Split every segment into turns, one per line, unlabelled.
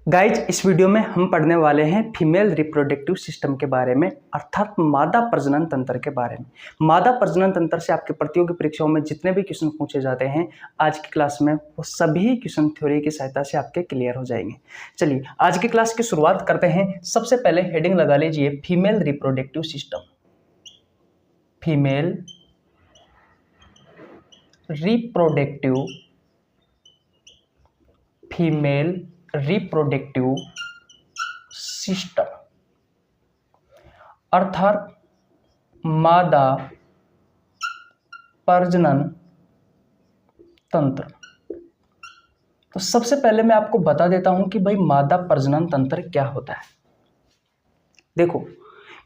Guys, इस video में हम पढ़ने वाले हैं फीमेल रिप्रोडक्टिव सिस्टम के बारे में, अर्थात मादा प्रजनन तंत्र के बारे में। मादा प्रजनन तंत्र से आपके प्रतियोगी परीक्षाओं में जितने भी क्वेश्चन पूछे जाते हैं आज की क्लास में, वो सभी क्वेश्चन थ्योरी की सहायता से आपके क्लियर हो जाएंगे। चलिए आज की क्लास की शुरुआत करते हैं। सबसे पहले हेडिंग लगा लीजिए female reproductive system. Female reproductive system अर्थात मादा प्रजनन तंत्र। तो सबसे पहले मैं आपको बता देता हूं कि भाई मादा प्रजनन तंत्र क्या होता है। देखो,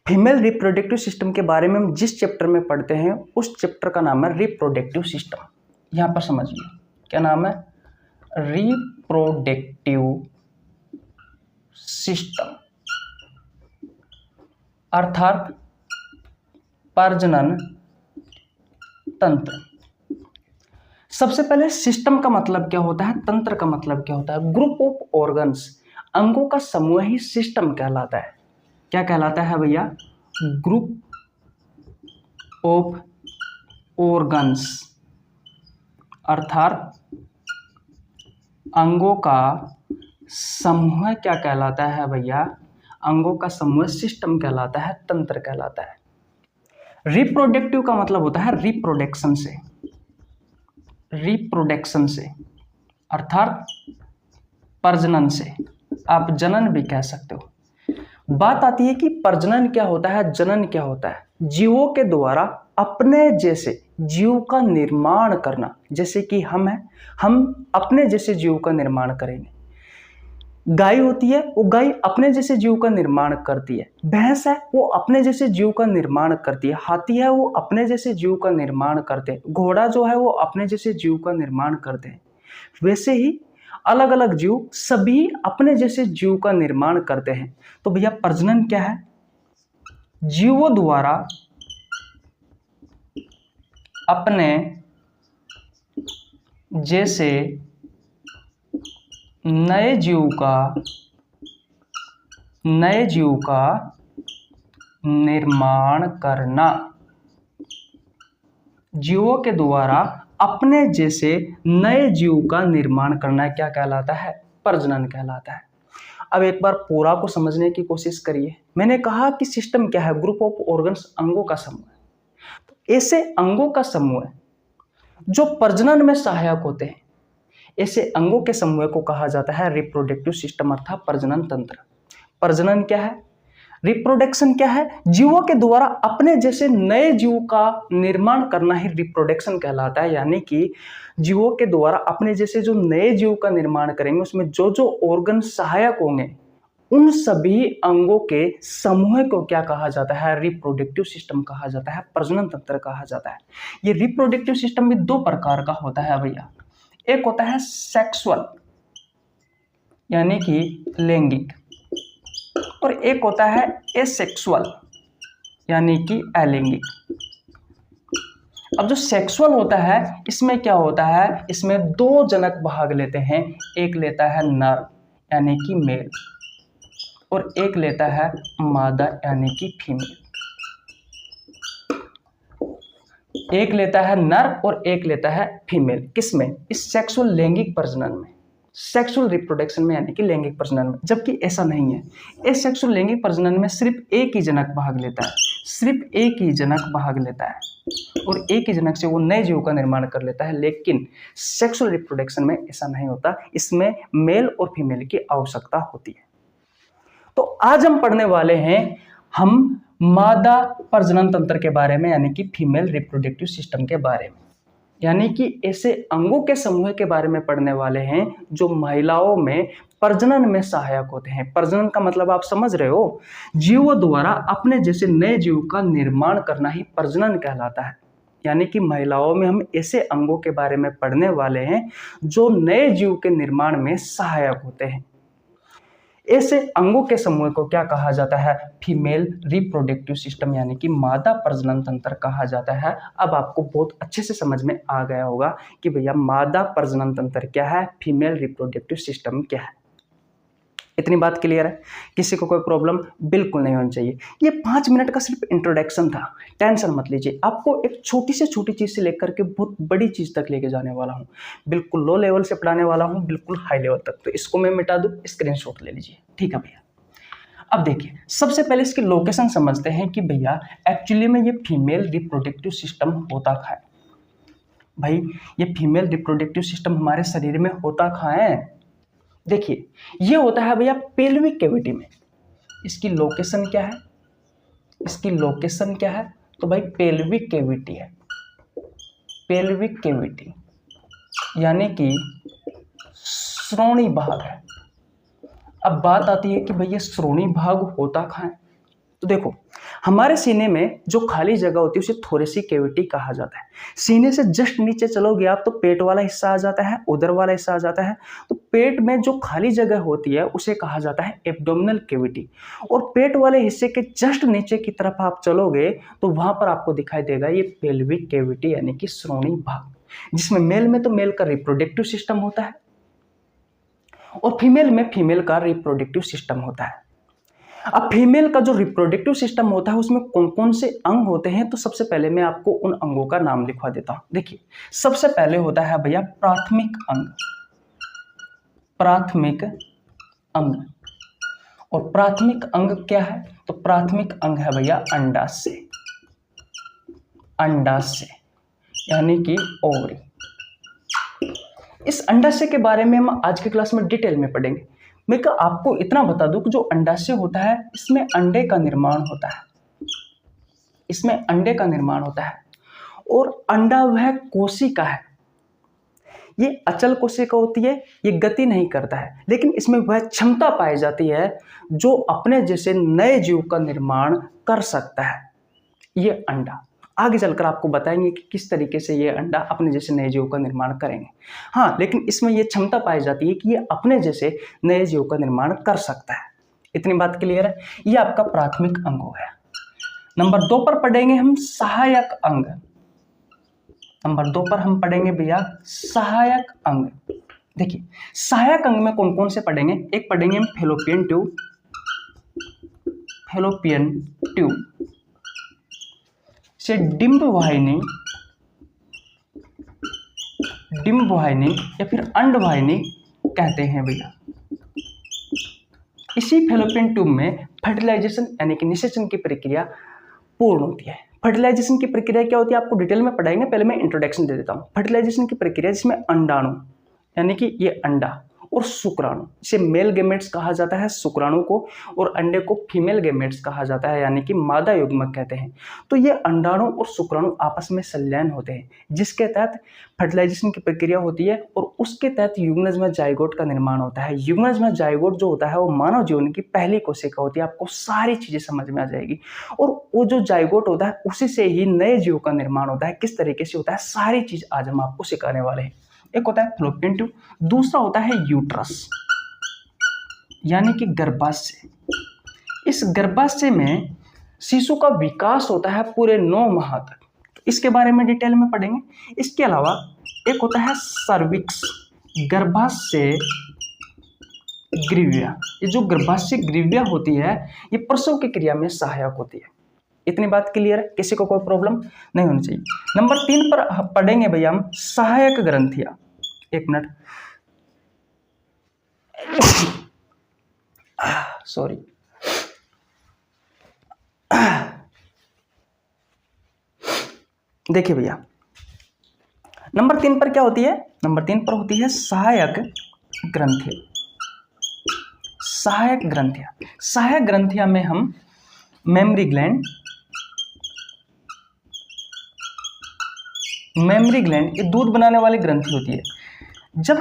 फीमेल रिप्रोडक्टिव सिस्टम के बारे में हम जिस चैप्टर में पढ़ते हैं उस चैप्टर का नाम है रिप्रोडक्टिव सिस्टम। यहां पर समझिए क्या नाम है, रिप्रोडक्टिव सिस्टम अर्थात प्रजनन तंत्र। सबसे पहले सिस्टम का मतलब क्या होता है, तंत्र का मतलब क्या होता है। ग्रुप ऑफ ऑर्गन्स, अंगों का समूह ही सिस्टम कहलाता है। क्या कहलाता है भैया, ग्रुप ऑफ ऑर्गन्स अर्थात अंगों का समूह क्या कहलाता है भैया, अंगों का समूह सिस्टम कहलाता है, तंत्र कहलाता है। रिप्रोडक्टिव का मतलब होता है रिप्रोडक्शन से अर्थात प्रजनन से, आप जनन भी कह सकते हो। बात आती है कि प्रजनन क्या होता है, जनन क्या होता है। जीवों के द्वारा अपने जैसे जीव का निर्माण करना, जैसे कि हम हैं, हम अपने जैसे जीव का निर्माण करेंगे। गाय होती है, वो गाय अपने जैसे जीव का निर्माण करती है। भैंस है, वो अपने जैसे जीव का निर्माण करती है। हाथी है, वो अपने जैसे जीव का निर्माण करते हैं। घोड़ा जो है वो अपने जैसे जीव का निर्माण करते हैं। वैसे ही अलग अलग जीव सभी अपने जैसे जीव का निर्माण करते हैं। तो भैया प्रजनन क्या है, जीवों द्वारा अपने जैसे नए जीव का निर्माण करना। जीवों के द्वारा अपने जैसे नए जीव का निर्माण करना क्या कहलाता है, प्रजनन कहलाता है। अब एक बार पूरा को समझने की कोशिश करिए। मैंने कहा कि सिस्टम क्या है, ग्रुप ऑफ ऑर्गन्स, अंगों का समूह। तो ऐसे अंगों का समूह जो प्रजनन में सहायक होते हैं, ऐसे अंगों के समूह को कहा जाता है रिप्रोडक्टिव सिस्टम अर्थात प्रजनन तंत्र। प्रजनन क्या है, रिप्रोडक्शन क्या है, जीवों के द्वारा अपने जैसे नए जीव का निर्माण करना ही रिप्रोडक्शन कहलाता है। यानी कि जीवों के द्वारा अपने जैसे जो नए जीव का निर्माण करेंगे, उसमें जो जो ऑर्गन सहायक होंगे, उन सभी अंगों के समूह को क्या कहा जाता है, रिप्रोडक्टिव सिस्टम कहा जाता है, प्रजनन तंत्र कहा जाता है। ये रिप्रोडक्टिव सिस्टम भी दो प्रकार का होता है भैया। एक होता है सेक्सुअल यानी कि लैंगिक, और एक होता है एसेक्सुअल यानी कि अलैंगिक। अब जो सेक्सुअल होता है इसमें क्या होता है, इसमें दो जनक भाग लेते हैं। एक लेता है नर यानी कि मेल, और एक लेता है मादा यानी कि फीमेल। एक लेता है नर और एक लेता है फीमेल। किसमें, इस सेक्सुअल लैंगिक प्रजनन में, सेक्सुअल रिप्रोडक्शन में यानी कि लैंगिक प्रजनन में। जबकि ऐसा नहीं है, इस सेक्सुअल लैंगिक प्रजनन में सिर्फ एक ही जनक भाग लेता है, सिर्फ एक ही जनक भाग लेता है, और एक ही जनक से वो नए जीव का निर्माण कर लेता है। लेकिन सेक्सुअल रिप्रोडक्शन में ऐसा नहीं होता, इसमें मेल और फीमेल की आवश्यकता होती है। तो आज हम पढ़ने वाले हैं हम मादा प्रजनन तंत्र के बारे में, यानी कि फीमेल रिप्रोडक्टिव सिस्टम के बारे में, यानी कि ऐसे अंगों के समूह के बारे में पढ़ने वाले हैं जो महिलाओं में प्रजनन में सहायक होते हैं। प्रजनन का मतलब आप समझ रहे हो, जीवों द्वारा अपने जैसे नए जीव का निर्माण करना ही प्रजनन कहलाता है। यानी कि महिलाओं में हम ऐसे अंगों के बारे में पढ़ने वाले हैं जो नए जीव के निर्माण में सहायक होते हैं। ऐसे अंगों के समूह को क्या कहा जाता है, फीमेल रिप्रोडक्टिव सिस्टम यानी कि मादा प्रजनन तंत्र कहा जाता है। अब आपको बहुत अच्छे से समझ में आ गया होगा कि भैया मादा प्रजनन तंत्र क्या है, फीमेल रिप्रोडक्टिव सिस्टम क्या है। इतनी बात क्लियर है? किसी को कोई प्रॉब्लम बिल्कुल नहीं होनी चाहिए। ये 5 मिनट का सिर्फ इंट्रोडक्शन था, टेंशन मत लीजिए। आपको एक छोटी से छोटी चीज़ से लेकर के बहुत बड़ी चीज़ तक लेके जाने वाला हूँ। बिल्कुल लो लेवल से पढ़ाने वाला हूँ, बिल्कुल हाई लेवल तक। तो इसको मैं मिटा दूँ, स्क्रीनशॉट ले लीजिए। ठीक है भैया। अब देखिए, सबसे पहले इसकी लोकेशन समझते हैं कि भैया एक्चुअली में ये फीमेल रिप्रोडक्टिव सिस्टम होता कहाँ है। भाई ये फीमेल रिप्रोडक्टिव सिस्टम हमारे शरीर में होता कहाँ है? देखिए, ये होता है भैया पेल्विक कैविटी में। इसकी लोकेशन क्या है? इसकी लोकेशन क्या है? तो भाई पेल्विक कैविटी है। पेल्विक कैविटी यानी कि श्रोणी भाग है। अब बात आती है कि भैया श्रोणी भाग होता कहाँ है? तो देखो, हमारे सीने में जो खाली जगह होती है उसे थोरेसिक कैविटी कहा जाता है। सीने से जस्ट नीचे चलोगे आप तो पेट वाला हिस्सा आ जाता है, उदर वाला हिस्सा आ जाता है। तो पेट में जो खाली जगह होती है उसे कहा जाता है एब्डोमिनल कैविटी। और पेट वाले हिस्से के जस्ट नीचे की तरफ आप चलोगे तो वहां पर आपको दिखाई देगा ये पेल्विक कैविटी यानी कि श्रोणी भाग, जिसमें मेल में तो मेल का रिप्रोडक्टिव सिस्टम होता है और फीमेल में फीमेल का रिप्रोडक्टिव सिस्टम होता है। अब फीमेल का जो रिप्रोडक्टिव सिस्टम होता है उसमें कौन कौन से अंग होते हैं, तो सबसे पहले मैं आपको उन अंगों का नाम लिखवा देता हूं। देखिए, सबसे पहले होता है भैया प्राथमिक अंग। प्राथमिक अंग, और प्राथमिक अंग क्या है? तो प्राथमिक अंग है भैया अंडाशय। अंडाशय यानी कि ओवरी। इस अंडाशय के बारे में हम आज की क्लास में डिटेल में पढ़ेंगे। मैं आपको इतना बता दूं कि जो अंडाशय होता है इसमें अंडे का निर्माण होता है। इसमें अंडे का निर्माण होता है और अंडा वह कोशिका है। ये अचल कोशिका होती है, ये गति नहीं करता है, लेकिन इसमें वह क्षमता पाई जाती है जो अपने जैसे नए जीव का निर्माण कर सकता है। ये अंडा आगे चलकर आपको बताएंगे कि किस तरीके से ये अंडा अपने जैसे नए जीव का निर्माण करेंगे। हाँ, लेकिन इसमें ये क्षमता पाई जाती है कि ये अपने जैसे नए जीव का निर्माण कर सकता है। इतनी बात क्लियर है? ये आपका प्राथमिक अंग हो गया। नंबर 2 पर पढ़ेंगे हम सहायक अंग। नंबर 2 पर हम पढ़ेंगे भैया सहायक अंग। देखिए, सहायक अंग में कौन कौन से पढ़ेंगे? एक पढ़ेंगे हम फैलोपियन ट्यूब। फैलोपियन ट्यूब से डिंब वाहिनी, डिंब वाहिनी या फिर अंड वाहिनी कहते हैं भैया। इसी फैलोपियन ट्यूब में फर्टिलाइजेशन यानी कि निषेचन की प्रक्रिया पूर्ण होती है। फर्टिलाइजेशन की प्रक्रिया क्या होती है आपको डिटेल में पढ़ाएंगे, पहले मैं इंट्रोडक्शन दे देता हूँ। फर्टिलाइजेशन की प्रक्रिया जिसमें अंडाणु यानी कि ये अंडा और शुक्राणु, इसे मेल गैमेट्स कहा जाता है शुक्राणु को, और अंडे को फीमेल गैमेट्स कहा जाता है यानी कि मादा युग्मक कहते हैं। तो ये अंडाणु और शुक्राणु आपस में संलयन होते हैं, जिसके तहत फर्टिलाइजेशन की प्रक्रिया होती है और उसके तहत युग्मनज जाइगोट का निर्माण होता है। युग्मनज जाइगोट जो होता है वो मानव जीवन की पहली कोशिका होती है। आपको सारी चीजें समझ में आ जाएगी। और वो जो जाइगोट होता है उसी से ही नए जीव का निर्माण होता है। किस तरीके से होता है सारी चीज आज हम आपको सिखाने वाले हैं। एक होता है फैलोपियन ट्यूब, दूसरा होता है यूट्रस यानी कि गर्भाशय। इस गर्भाशय में शिशु का विकास होता है पूरे 9 माह तक। तो इसके बारे में डिटेल में पढ़ेंगे। इसके अलावा एक होता है सर्विक्स, गर्भाशय ग्रीविया। ये जो गर्भाशय ग्रीविया होती है ये प्रसव की क्रिया में सहायक होती है। इतनी बात क्लियर है? किसी को कोई प्रॉब्लम नहीं होनी चाहिए। नंबर 3 पर पढ़ेंगे भैया हम सहायक ग्रंथियां। एक मिनट, सॉरी। देखिए भैया, नंबर 3 पर क्या होती है? नंबर 3 पर होती है सहायक ग्रंथि। सहायक ग्रंथियां, सहायक ग्रंथियां में हम मेमरी ग्लैंड, मेमरी ग्लैंड ये दूध बनाने वाली ग्रंथि होती है। जब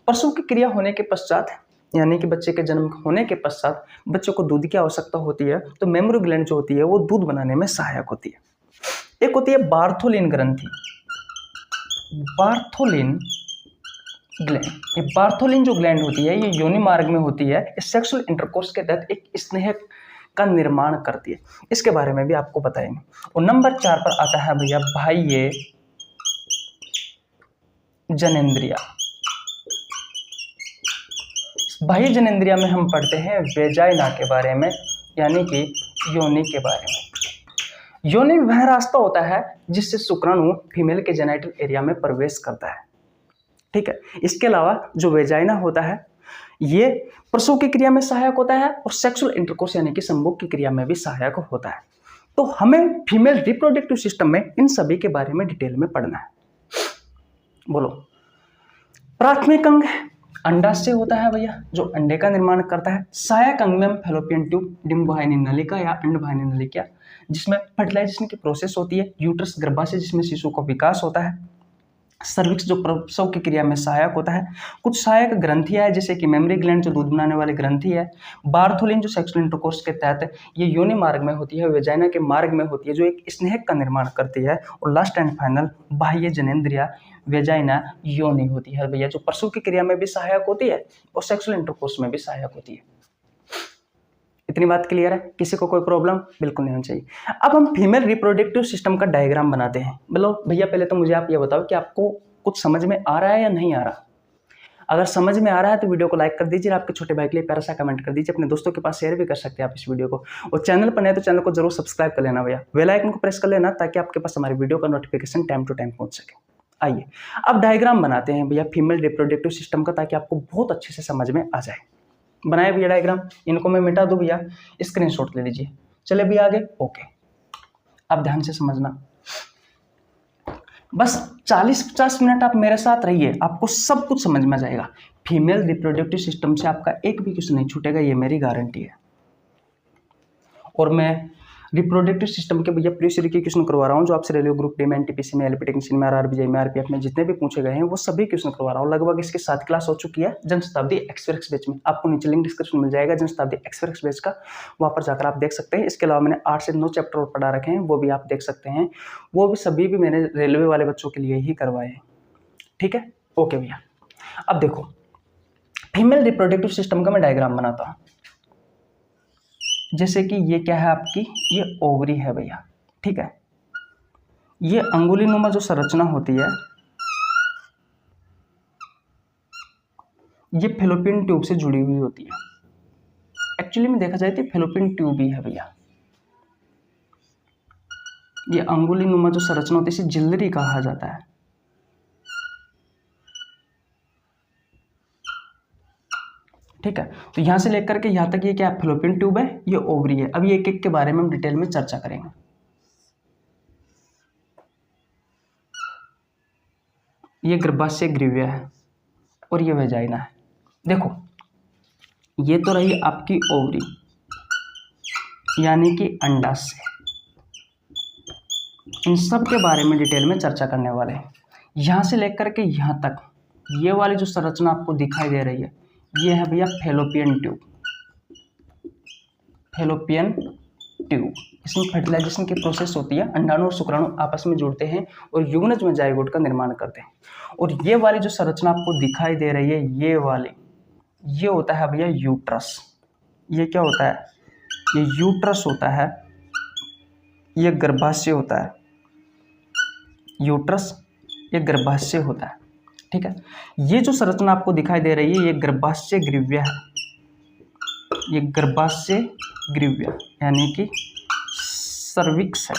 प्रसव की क्रिया होने के पश्चात यानी कि बच्चे के जन्म होने के पश्चात बच्चों को दूध की आवश्यकता होती है, तो मेमरी ग्लैंड जो होती है वो दूध बनाने में सहायक होती है। एक होती है बार्थोलिन ग्रंथि। बार्थोलिन ग्लैंड, ये बार्थोलिन जो ग्लैंड होती है ये योनि मार्ग में होती है। इस सेक्सुअल इंटरकोर्स के तहत एक स्नेह का निर्माण करती है। इसके बारे में भी आपको बताएंगे। और नंबर 4 पर आता है भैया बाह्य जननेंद्रिया। बाह्य जनेंद्रिया में हम पढ़ते हैं वेजाइना के बारे में, यानी कि योनि के बारे में। योनि वह रास्ता होता है जिससे शुक्राणु फीमेल के जेनिटल एरिया में प्रवेश करता है, ठीक है। इसके अलावा जो वेजाइना होता है ये प्रसव की क्रिया में सहायक होता है और सेक्सुअल इंटरकोर्स यानी कि संभोग की क्रिया में भी सहायक होता है। तो हमें फीमेल रिप्रोडक्टिव सिस्टम में इन सभी के बारे में डिटेल में पढ़ना है। बोलो, प्राथमिक अंग अंडाशय होता है भैया, जो अंडे का निर्माण करता है। सहायक अंग में हम फैलोपियन ट्यूब, डिंबवाहिनी नलिका या अंडवाहिनी नलिका, जिसमें फर्टिलाइजेशन की प्रोसेस होती है। यूट्रस गर्भाशय, जिसमें शिशु का विकास होता है। सर्विक्स, जो प्रसव की क्रिया में सहायक होता है। कुछ सहायक ग्रंथियां है, जैसे कि मेमरी ग्लैंड, जो दूध बनाने वाली ग्रंथि है। बार्थोलिन, जो सेक्सुअल इंटरकोर्स के तहत ये योनि मार्ग में होती है, वेजाइना के मार्ग में होती है, जो एक स्नेहक का निर्माण करती है। और लास्ट एंड फाइनल बाह्य जनेंद्रिया वेजाइना योनि होती है भैया, जो प्रसव की क्रिया में भी सहायक होती है और सेक्सुअल इंटरकोर्स में भी सहायक होती है। इतनी बात क्लियर है? किसी को कोई प्रॉब्लम बिल्कुल नहीं होनी चाहिए। अब हम फीमेल रिप्रोडक्टिव सिस्टम का डायग्राम बनाते हैं। बोलो भैया, पहले तो मुझे आप ये बताओ कि आपको कुछ समझ में आ रहा है या नहीं आ रहा। अगर समझ में आ रहा है तो वीडियो को लाइक कर दीजिए, आपके छोटे भाई के लिए प्यारा सा कमेंट कर दीजिए, अपने दोस्तों के पास शेयर भी कर सकते हैं आप इस वीडियो को। और चैनल पर नए तो चैनल को जरूर सब्सक्राइब कर लेना भैया, बेल आइकन को प्रेस कर लेना, ताकि आपके पास हमारी वीडियो का नोटिफिकेशन टाइम टू टाइम पहुंच सके। आइए अब डायग्राम बनाते हैं भैया फीमेल रिप्रोडक्टिव सिस्टम का, ताकि आपको बहुत अच्छे से समझ में आ जाए। बनाए भैया डायग्राम, इनको मैं मिटा दूं भैया, स्क्रीनशॉट ले लीजिए। चले भैया आगे। ओके, अब ध्यान से समझना, बस 40-50 मिनट आप मेरे साथ रहिए, आपको सब कुछ समझ में आ जाएगा। फीमेल रिप्रोडक्टिव सिस्टम से आपका एक भी क्वेश्चन नहीं छूटेगा, ये मेरी गारंटी है। और मैं रिप्रोडक्टिव सिस्टम के भैया प्रीवियस ईयर के क्वेश्चन करवा रहा हूँ, जो आपसे रेलवे ग्रुप डी में, एनटीपीसी में, एलपी टेक्नीशियन में, आरआरबी में, आरपीएफ में जितने भी पूछे गए हैं वो सभी क्वेश्चन करवा रहा हूँ। लगभग इसकी 7 क्लास हो चुकी है जनशताब्दी एक्सप्रेस बैच में। आपको नीचे लिंक डिस्क्रिप्शन मिल जाएगा जनशताब्दी एक्सप्रेस बैच का, वहाँ पर जाकर आप देख सकते हैं। इसके अलावा मैंने 8 से 9 चैप्टर और पढ़ा रखे हैं, वो भी आप देख सकते हैं। वो भी सभी भी मैंने रेलवे वाले बच्चों के लिए ही करवाए हैं, ठीक है। ओके भैया, अब देखो फीमेल रिप्रोडक्टिव सिस्टम का मैं डायग्राम बनाता हूँ। जैसे कि ये क्या है आपकी, ये ओवरी है भैया, ठीक है। ये अंगुलीनुमा जो संरचना होती है, ये फैलोपियन ट्यूब से जुड़ी हुई होती है। एक्चुअली में देखा जाए तो फैलोपियन ट्यूब ही है भैया। ये अंगुलीनुमा जो संरचना होती है, इसे जिल्लरी कहा जाता है, ठीक है। तो यहां से लेकर के यहां तक ये क्या है, फैलोपियन ट्यूब है, ये ओवरी है। अब ये एक एक के बारे में हम डिटेल में चर्चा करेंगे। ये गर्भाशय ग्रीव्य है और ये वेजाइना है। देखो ये तो रही आपकी ओवरी, यानी कि अंडाशय। इन सब के बारे में डिटेल में चर्चा करने वाले हैं। यहां से लेकर के यहां तक ये वाली जो संरचना आपको दिखाई दे रही है, ये है भैया फैलोपियन ट्यूब। फैलोपियन ट्यूब, इसमें फर्टिलाइजेशन की प्रोसेस होती है। अंडाणु और शुक्राणु आपस में जुड़ते हैं और युग्मज में जाइगोट का निर्माण करते हैं। और ये वाली जो संरचना आपको दिखाई दे रही है, ये वाली, ये होता है भैया यूट्रस। ये क्या होता है, ये यूट्रस होता है, ये गर्भाशय होता है। यूट्रस, ये गर्भाशय होता है, ठीक है। ये जो संरचना आपको दिखाई दे रही है, ये गर्भाशय ग्रीव्य है। ये गर्भाशय ग्रीव्य यानी कि सर्विक्स है,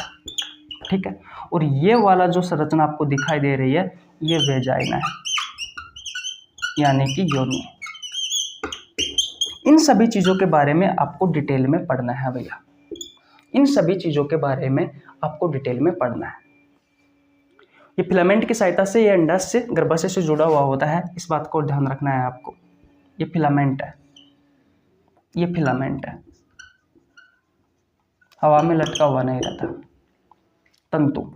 ठीक है। और ये वाला जो संरचना आपको दिखाई दे रही है, ये वेजाइना है, यानी कि योनि। इन सभी चीजों के बारे में आपको डिटेल में पढ़ना है भैया। इन सभी चीजों के बारे में आपको डिटेल में पढ़ना है। ये फिलामेंट की सहायता से ये अंडाशय गर्भाशय से जुड़ा हुआ होता है, इस बात को ध्यान रखना है आपको। ये फिलामेंट है, ये फिलामेंट है, हवा में लटका हुआ नहीं रहता, तंतु।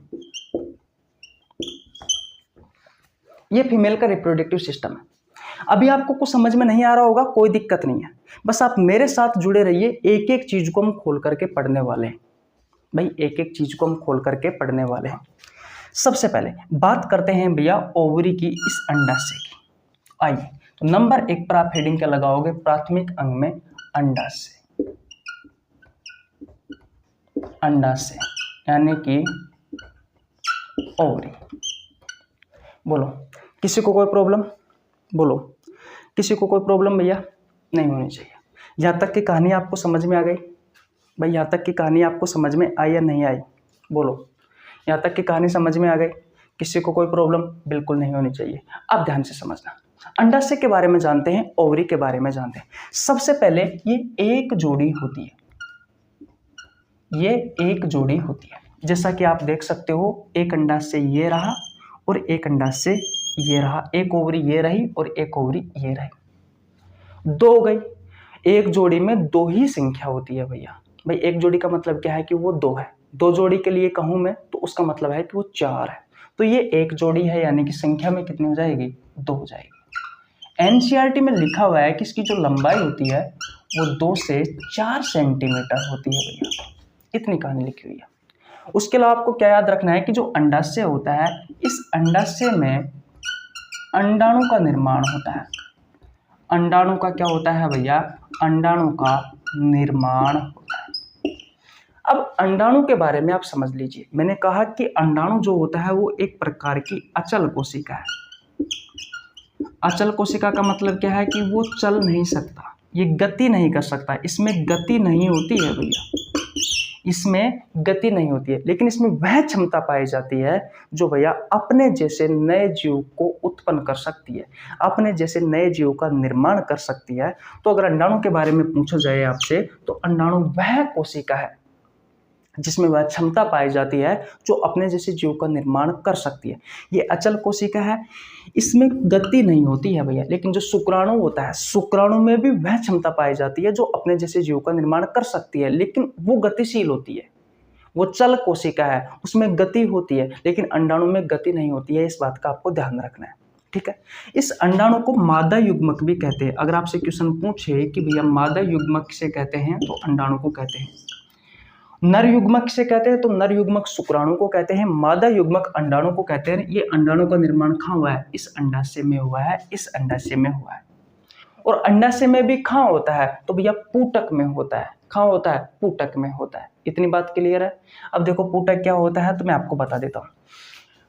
ये फीमेल का रिप्रोडक्टिव सिस्टम है। अभी आपको कुछ समझ में नहीं आ रहा होगा, कोई दिक्कत नहीं है, बस आप मेरे साथ जुड़े रहिए। एक एक चीज को हम खोल करके पढ़ने वाले हैं भाई, एक एक चीज को हम खोल करके पढ़ने वाले हैं। सबसे पहले बात करते हैं भैया ओवरी की, इस अंडाशय की। आइए, तो नंबर 1 पर आप हेडिंग क्या लगाओगे, प्राथमिक अंग में अंडाशय। अंडाशय यानी कि ओवरी। बोलो किसी को कोई प्रॉब्लम, बोलो किसी को कोई प्रॉब्लम भैया। नहीं होनी चाहिए। यहाँ तक की कहानी आपको समझ में आ गई भाई? यहाँ तक की कहानी आपको समझ में आई या नहीं आई? बोलो, यहाँ तक की कहानी समझ में आ गई? किसी को कोई प्रॉब्लम? बिल्कुल नहीं होनी चाहिए। अब ध्यान से समझना, अंडाशय के बारे में जानते हैं, ओवरी के बारे में जानते हैं। सबसे पहले ये एक जोड़ी होती है, ये एक जोड़ी होती है। जैसा कि आप देख सकते हो, एक अंडाशय ये रहा और एक अंडाशय ये रहा, एक ओवरी ये रही और एक ओवरी ये रही, दो हो गई। एक जोड़ी में दो ही संख्या होती है भैया। भाई एक जोड़ी का मतलब क्या है कि वो दो है, दो जोड़ी के लिए कहूं मैं तो उसका मतलब है कि वो चार है। तो ये एक जोड़ी है, यानी कि संख्या में कितनी हो जाएगी? दो हो जाएगी। एनसीईआरटी में लिखा हुआ है कि इसकी जो लंबाई होती है वो 2 से 4 सेंटीमीटर होती है भैया। इतनी कहानी लिखी हुई है। उसके अलावा आपको क्या याद रखना है कि जो अंडाशय होता है, इस अंडाशय में अंडाणु का निर्माण होता है। अंडाणु का क्या होता है भैया? अंडाणु का निर्माण होता है। अब अंडाणु के बारे में आप समझ लीजिए। मैंने कहा कि अंडाणु जो होता है वो एक प्रकार की अचल कोशिका है। अचल कोशिका का मतलब क्या है कि वो चल नहीं सकता, ये गति नहीं कर सकता, इसमें गति नहीं होती है भैया, इसमें गति नहीं होती है। लेकिन इसमें वह क्षमता पाई जाती है जो भैया अपने जैसे नए जीव को उत्पन्न कर सकती है, अपने जैसे नए जीव का निर्माण कर सकती है। तो अगर अंडाणु के बारे में पूछा जाए आपसे, तो अंडाणु वह कोशिका है जिसमें वह क्षमता पाई जाती है जो अपने जैसे जीव का निर्माण कर सकती है। ये अचल कोशिका है, इसमें गति नहीं होती है भैया। लेकिन जो शुक्राणु होता है, शुक्राणु में भी वह क्षमता पाई जाती है जो अपने जैसे जीव का निर्माण कर सकती है, लेकिन वो गतिशील होती है, वो चल कोशिका है, उसमें गति होती है। लेकिन अंडाणु में गति नहीं होती है, इस बात का आपको ध्यान रखना है, ठीक है। इस अंडाणु को मादा युग्मक भी कहते हैं। अगर आपसे क्वेश्चन पूछे कि भैया मादा युग्मक किसे कहते हैं, तो अंडाणु को कहते हैं। नर युग्मक किसे कहते हैं, तो नर युग्मक शुक्राणु को कहते हैं, मादा युग्मक अंडाणु को कहते हैं। ये अंडाणु का निर्माण कहाँ हुआ है? इस अंडाशय में हुआ है, इस अंडाशय में हुआ है। और अंडाशय में भी कहाँ होता है? तो भैया पूटक में होता है। कहाँ होता है? पूटक में होता है। इतनी बात क्लियर है? अब देखो पूटक क्या होता है तो मैं आपको बता देता हूँ।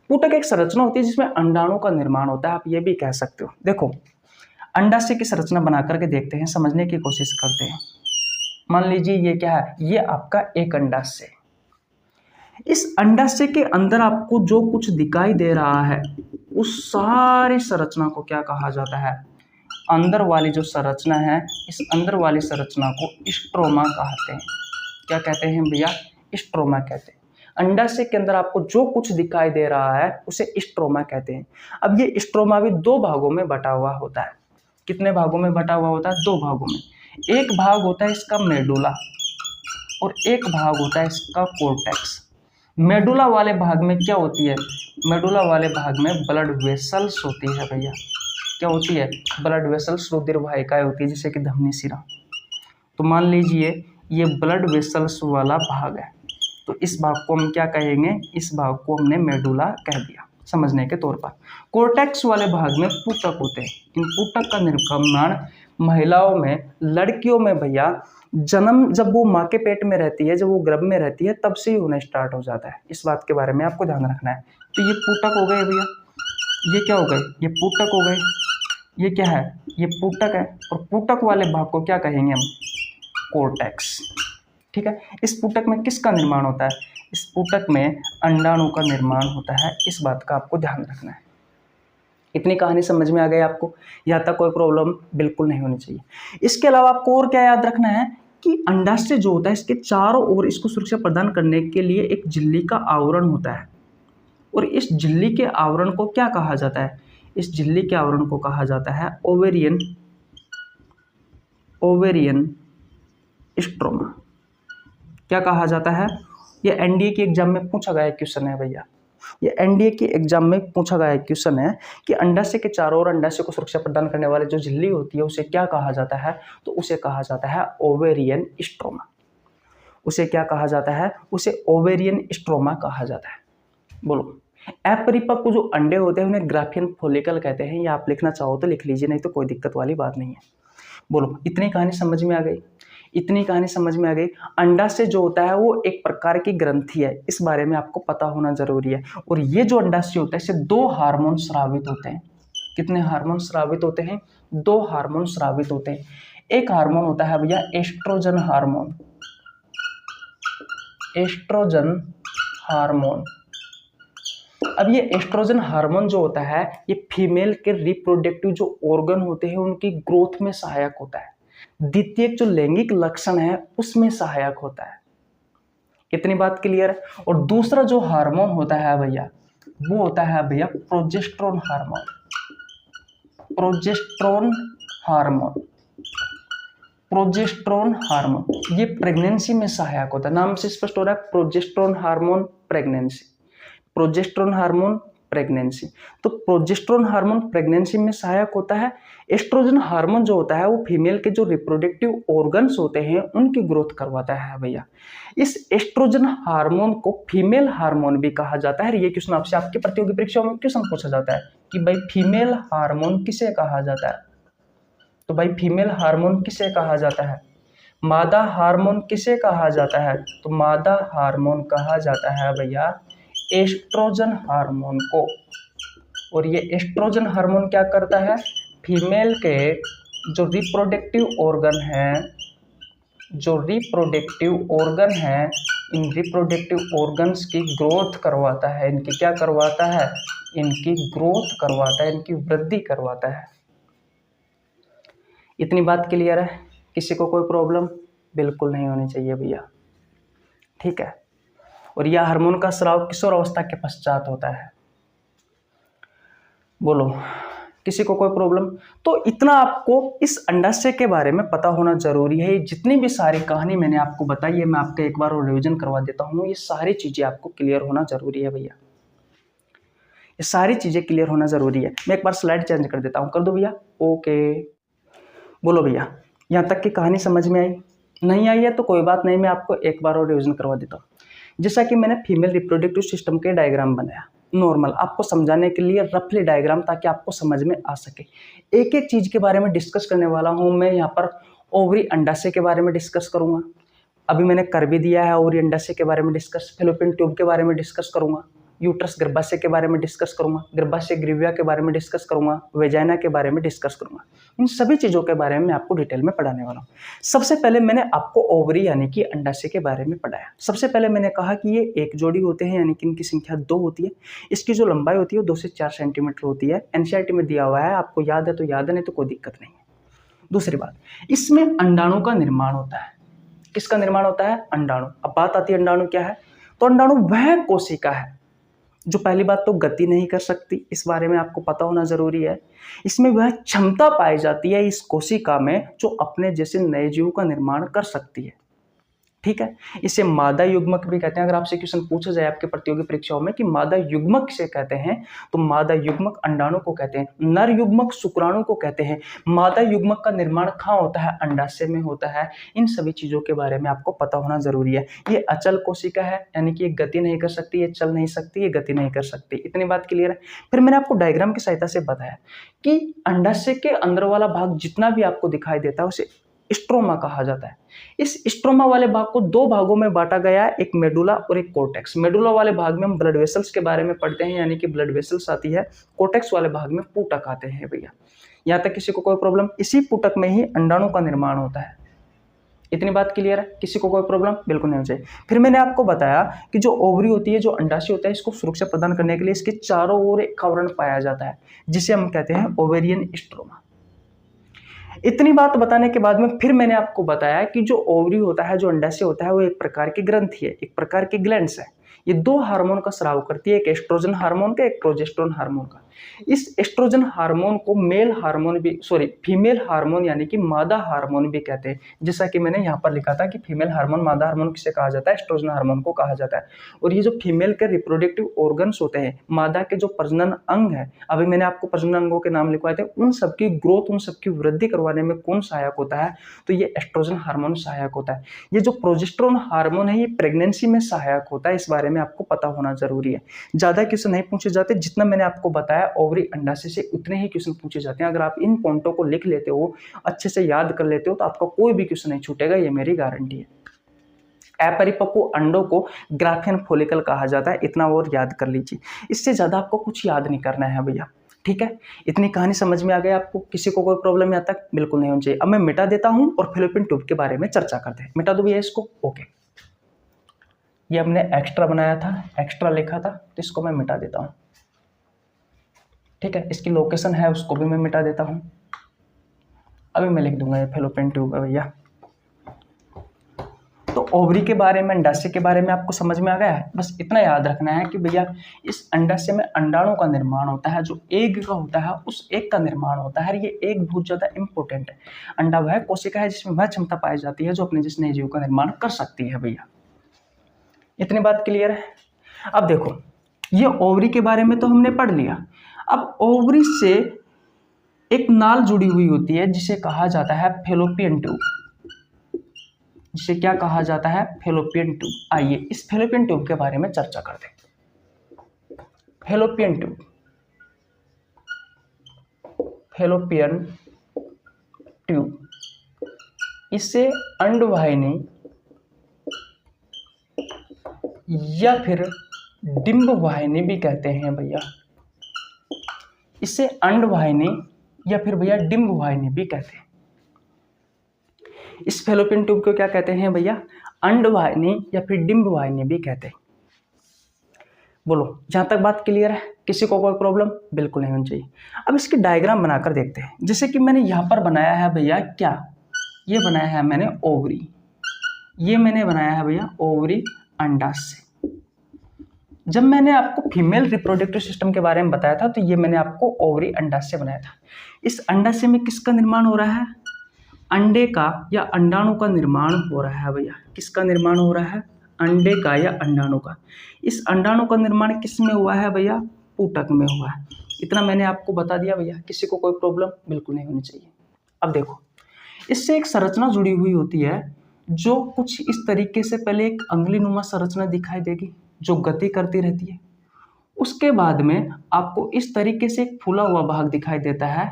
पूटक एक संरचना होती है जिसमें अंडाणु का निर्माण होता है, आप ये भी कह सकते हो। देखो अंडाशय की संरचना बना करके देखते हैं, समझने की कोशिश करते हैं। मान लीजिए ये क्या है? ये आपका एक अंडाशय। इस अंडाशय के अंदर आपको जो कुछ दिखाई दे रहा है उस सारी संरचना को क्या कहा जाता है? अंदर वाली जो संरचना है, इस अंदर वाली संरचना को स्ट्रोमा कहते हैं। क्या कहते हैं भैया? स्ट्रोमा कहते हैं। अंडाशय के अंदर आपको जो कुछ दिखाई दे रहा है उसे स्ट्रोमा कहते हैं। अब ये स्ट्रोमा भी दो भागों में बटा हुआ होता है। कितने भागों में बटा हुआ होता है? दो भागों में। एक भाग होता है इसका मेडुला और एक भाग होता है इसका कोर्टेक्स। मेडुला वाले भाग में क्या होती है? मेडुला वाले भाग में ब्लड वेसल्स होती है भैया। क्या होती है? ब्लड वेसल्स, रुधिर वाहिकाएं होती है, जैसे कि धमनी शिरा। तो मान लीजिए ये ब्लड वेसल्स वाला भाग है, तो इस भाग को हम क्या कहेंगे? इस भाग को हमने मेडुला कह दिया समझने के तौर पर। कोर्टेक्स वाले भाग में पूटक होते हैं। इन पूटक का निर्माण महिलाओं में, लड़कियों में भैया जन्म जब वो माँ के पेट में रहती है, जब वो गर्भ में रहती है, तब से ही होना स्टार्ट हो जाता है। इस बात के बारे में आपको ध्यान रखना है। तो ये पूटक हो गए भैया, ये क्या हो गए? ये पूटक हो गए। ये क्या है? ये पूटक है। और पूटक वाले भाग को क्या कहेंगे हम? कोर्टेक्स, ठीक है। इस पूटक में किसका निर्माण होता है? इस पूटक में अंडाणु का निर्माण होता है। इस बात का आपको ध्यान रखना है। इतनी कहानी समझ में आ गई आपको? यहाँ तक कोई प्रॉब्लम बिल्कुल नहीं होनी चाहिए। इसके अलावा आपको और क्या याद रखना है कि अंडाशय जो होता है, इसके चारों ओर इसको सुरक्षा प्रदान करने के लिए एक झिल्ली का आवरण होता है। और इस झिल्ली के आवरण को क्या कहा जाता है? इस झिल्ली के आवरण को कहा जाता है ओवेरियन स्ट्रोमा। क्या कहा जाता है? ये एनडीए की एग्जाम में पूछा गया क्वेश्चन है भैया। ये एनडीए की एग्जाम में पूछा गया क्वेश्चन है कि अंडाशय के चारों ओर अंडाशय को सुरक्षा प्रदान करने वाले जो झिल्ली होती है उसे क्या कहा जाता है? तो उसे कहा जाता है ओवेरियन स्ट्रोमा। उसे क्या कहा जाता है? उसे ओवेरियन स्ट्रोमा कहा जाता है। बोलो, अपरिपक्व जो अंडे होते हैं उन्हें ग्राफियन फॉलिकल कहते हैं। या आप लिखना चाहो तो लिख लीजिए, नहीं तो कोई दिक्कत वाली बात नहीं है। बोलो, इतनी कहानी समझ में आ गई? इतनी कहानी समझ में आ गई। अंडाशय जो होता है वो एक प्रकार की ग्रंथि है, इस बारे में आपको पता होना जरूरी है। और ये जो अंडाशय होता है इससे दो हार्मोन स्रावित होते हैं। कितने हार्मोन स्रावित होते हैं? दो हार्मोन स्रावित होते हैं। एक हार्मोन होता है भैया एस्ट्रोजन हार्मोन, एस्ट्रोजन हार्मोन। अब ये एस्ट्रोजन हार्मोन जो होता है ये फीमेल के रिप्रोडक्टिव जो ऑर्गन होते हैं उनकी ग्रोथ में सहायक होता है, द्वितीयक जो लैंगिक लक्षण है उसमें सहायक होता है। इतनी बात क्लियर है। और दूसरा जो हार्मोन होता है भैया वो होता है भैया progesterone hormone, progesterone hormone, progesterone hormone. ये प्रेगनेंसी में सहायक होता है, नाम से स्पष्ट हो रहा है progesterone hormone pregnancy, progesterone hormone pregnancy. तो प्रोजेस्टेरोन हार्मोन प्रेगनेंसी में सहायक होता है। एस्ट्रोजन हार्मोन जो होता है वो फीमेल के जो रिप्रोडक्टिव ऑर्गन्स होते हैं उनकी ग्रोथ करवाता है भैया। इस एस्ट्रोजन हार्मोन को फीमेल हार्मोन भी कहा जाता है। ये क्वेश्चन आपसे आपकी प्रतियोगी परीक्षाओं में क्वेश्चन पूछा जाता है कि भाई फीमेल हार्मोन किसे कहा जाता है, तो भाई फीमेल हार्मोन किसे कहा जाता है, मादा हार्मोन किसे कहा जाता है, तो मादा हार्मोन कहा जाता है भैया एस्ट्रोजन हार्मोन को। और ये एस्ट्रोजन हार्मोन क्या करता है, फीमेल के जो रिप्रोडक्टिव ऑर्गन है, जो रिप्रोडक्टिव ऑर्गन है, इन रिप्रोडक्टिव ऑर्गन्स की ग्रोथ करवाता है। इनकी क्या करवाता है, इनकी ग्रोथ करवाता है, इनकी वृद्धि करवाता है। इतनी बात क्लियर है, किसी को कोई प्रॉब्लम बिल्कुल नहीं होनी चाहिए भैया, ठीक है। और यह हार्मोन का स्राव किशोर अवस्था के पश्चात होता है। बोलो किसी को कोई प्रॉब्लम? तो इतना आपको इस अंडाशय के बारे में पता होना जरूरी है। जितनी भी सारी कहानी मैंने आपको बताई है मैं आपको एक बार और रिवीजन करवा देता हूँ। ये सारी चीजें आपको क्लियर होना जरूरी है भैया, ये सारी चीजें क्लियर होना जरूरी है। मैं एक बार स्लाइड चेंज कर देता हूँ, कर दो भैया, ओके। बोलो भैया यहाँ तक की कहानी समझ में आई? नहीं आई है तो कोई बात नहीं, मैं आपको एक बार और रिवीजन करवा देता हूँ। जैसा कि मैंने फीमेल रिप्रोडक्टिव सिस्टम के डायग्राम बनाया नॉर्मल, आपको समझाने के लिए रफली डायग्राम, ताकि आपको समझ में आ सके। एक एक चीज के बारे में डिस्कस करने वाला हूं मैं। यहाँ पर ओवरी अंडाशय के बारे में डिस्कस करूंगा, अभी मैंने कर भी दिया है। ओवरी अंडाशय के बारे में डिस्कस, फैलोपियन ट्यूब के बारे में डिस्कस करूंगा, यूट्रस गर्भाशय के बारे में डिस्कस करूंगा, गर्भाशय ग्रीविया के बारे में डिस्कस करूंगा, वेजाइना के बारे में डिस्कस करूंगा। इन सभी चीजों के बारे में मैं आपको डिटेल में पढ़ाने वाला हूँ। सबसे पहले मैंने आपको ओवरी यानी कि अंडाशय के बारे में पढ़ाया। सबसे पहले मैंने कहा कि ये एक जोड़ी होते हैं, यानी कि इनकी संख्या 2 होती है। इसकी जो लंबाई होती है वो 2 से 4 सेंटीमीटर होती है। एनसीईआरटी में दिया हुआ है, आपको याद है तो याद है, नहीं तो कोई दिक्कत नहीं है। दूसरी बात, इसमें अंडाणु का निर्माण होता है। किसका निर्माण होता है? अंडाणु। अब बात आती है अंडाणु क्या है, तो अंडाणु वह कोशिका है जो पहली बात तो गति नहीं कर सकती, इस बारे में आपको पता होना जरूरी है। इसमें वह क्षमता पाई जाती है इस कोशिका में जो अपने जैसे नए जीव का निर्माण कर सकती है, ठीक है। इसे मादा युग्मक भी कहते हैं। अगर आपसे क्वेश्चन पूछा जाए आपके प्रतियोगी परीक्षाओं में कि मादा युग्मक किसे कहते हैं, तो मादा युग्मक अंडाणु को कहते हैं, नर युग्मक शुक्राणु को कहते हैं। मादा युग्मक का निर्माण कहाँ होता है? अंडाशय में होता है। इन सभी चीजों के बारे में आपको पता होना जरूरी है। ये अचल कोशिका है, यानी कि ये गति नहीं कर सकती, ये चल नहीं सकती, ये गति नहीं कर सकती। इतनी बात क्लियर है। फिर मैंने आपको डायग्राम की सहायता से बताया कि अंडाशय के अंदर वाला भाग जितना भी आपको दिखाई देता है उसे स्ट्रोमा कहा जाता है। इस स्ट्रोमा वाले भाग को 2 भागों में बांटा गया है, एक मेडुला और एक कोर्टेक्स। मेडुला वाले भाग में हम ब्लड वेसल्स के बारे में पढ़ते हैं, यानी कि ब्लड वेसल्स आती है। कोर्टेक्स वाले भाग में पुटक आते हैं भैया। यहाँ तक किसी को कोई प्रॉब्लम? इसी पुटक में ही अंडाणु का निर्माण होता है। इतनी बात क्लियर है, किसी को कोई प्रॉब्लम बिल्कुल नहीं हो चाहिए। फिर मैंने आपको बताया कि जो ओवरी होती है, जो अंडाशय होता है, इसको सुरक्षा प्रदान करने के लिए इसके चारों ओर एक आवरण पाया जाता है जिसे हम कहते हैं ओवेरियन स्ट्रोमा। इतनी बात बताने के बाद में फिर मैंने आपको बताया कि जो ओवरी होता है, जो अंडाशय होता है, वो एक प्रकार की ग्रंथि है, एक प्रकार की ग्लैंड्स है। ये 2 हार्मोन का स्राव करती है, एक एस्ट्रोजन हार्मोन का, एक प्रोजेस्टेरोन हार्मोन का। इस एस्ट्रोजन हार्मोन को मेल हार्मोन भी, फीमेल हार्मोन यानी कि मादा हार्मोन भी कहते हैं। जैसा कि मैंने यहाँ पर लिखा था कि फीमेल हार्मोन, मादा हार्मोन किसे कहा जाता है? एस्ट्रोजन हार्मोन को कहा जाता है। और ये जो फीमेल के रिप्रोडक्टिव ऑर्गन्स होते हैं, मादा के जो प्रजनन अंग है, अभी मैंने आपको प्रजनन अंगों के नाम लिखवाए थे, उन सबकी ग्रोथ, उन सबकी वृद्धि करवाने में कौन सहायक होता है? तो ये एस्ट्रोजन हार्मोन सहायक होता है। ये जो प्रोजेस्टेरोन हार्मोन है, ये प्रेगनेंसी में सहायक होता है। इस बारे में आपको पता होना जरूरी है। ज्यादा क्वेश्चन नहीं पूछे जाते, जितना मैंने आपको बताया ओवरी अंडाशय से उतने ही क्वेश्चन पूछे जाते हैं। अगर आप इन पॉइंटों को लिख लेते हो, अच्छे से याद कर लेते हो, तो आपका कोई भी क्वेश्चन नहीं छूटेगा, ये मेरी गारंटी है। अपरिपक्व अंडों को ग्राफियन फॉलिकल कहा जाता है, इतना और याद कर लीजिए। इससे ज्यादा आपको कुछ याद नहीं करना है भैया, ठीक है, इतनी कहानी समझ में आ गई आपको? किसी को कोई प्रॉब्लम यहाँ तक? बिल्कुल नहीं होनी चाहिए। अब मैं मिटा देता हूँ और फैलोपियन ट्यूब के बारे में चर्चा करते हैं। मिटा दो भैया इसको। ओके, ये हमने एक्स्ट्रा बनाया था, एक्स्ट्रा लिखा था, तो इसको मैं मिटा देता हूँ। ठीक है, इसकी लोकेशन है उसको भी मैं मिटा देता हूँ। अभी मैं लिख दूंगा ये फैलोपियन ट्यूब है भैया। तो ओवरी के बारे में, अंडाशय के बारे में आपको समझ में आ गया है। बस इतना याद रखना है कि भैया इस अंडाशय में अंडाणु का निर्माण होता है, जो एग का होता है उस एग का निर्माण होता है। ये एग बहुत ज्यादा इंपॉर्टेंट है। अंडा वह कोशिका है जिसमें वह क्षमता पाई जाती है जो अपने जिस नए जीव का निर्माण कर सकती है। भैया इतनी बात क्लियर है? अब देखो, ये ओवरी के बारे में तो हमने पढ़ लिया। अब ओवरी से एक नाल जुड़ी हुई होती है जिसे कहा जाता है फैलोपियन ट्यूब। जिसे क्या कहा जाता है? Fallopian tube. आइए इस फैलोपियन ट्यूब के बारे में चर्चा करते हैं। फैलोपियन ट्यूब, फैलोपियन ट्यूब, इसे अंडवाहिनी या फिर डिंब वाहिनी भी कहते हैं भैया। इसे अंडवाहिनी या फिर भैया डिंब वाहिनी भी कहते हैं। इस फैलोपियन ट्यूब को क्या कहते हैं भैया? अंडवाहिनी या फिर डिंब वाहिनी भी कहते हैं। बोलो, जहां तक बात क्लियर है? किसी को कोई प्रॉब्लम? बिल्कुल नहीं होनी चाहिए। अब इसकी डायग्राम बनाकर देखते हैं। जैसे कि मैंने यहाँ पर बनाया है भैया, क्या ये बनाया है मैंने? ओवरी। ये मैंने बनाया है भैया ओवरी, अंडाशय। जब मैंने आपको फीमेल रिप्रोडक्टिव सिस्टम के बारे में बताया था तो ये मैंने आपको ओवरी, अंडाशय बनाया था। इस अंडाशय में किसका निर्माण हो रहा है? अंडे का या अंडाणु का निर्माण हो रहा है भैया। किसका निर्माण हो रहा है? अंडे का या अंडाणु का। इस अंडाणु का निर्माण किस में हुआ है भैया? ऊतक में हुआ है। इतना मैंने आपको बता दिया भैया। किसी को कोई प्रॉब्लम? बिल्कुल नहीं होनी चाहिए। अब देखो, इससे एक संरचना जुड़ी हुई होती है जो कुछ इस तरीके से पहले एक अंगुलीनुमा संरचना दिखाई देगी जो गति करती रहती है। उसके बाद में आपको इस तरीके से एक फूला हुआ भाग दिखाई देता है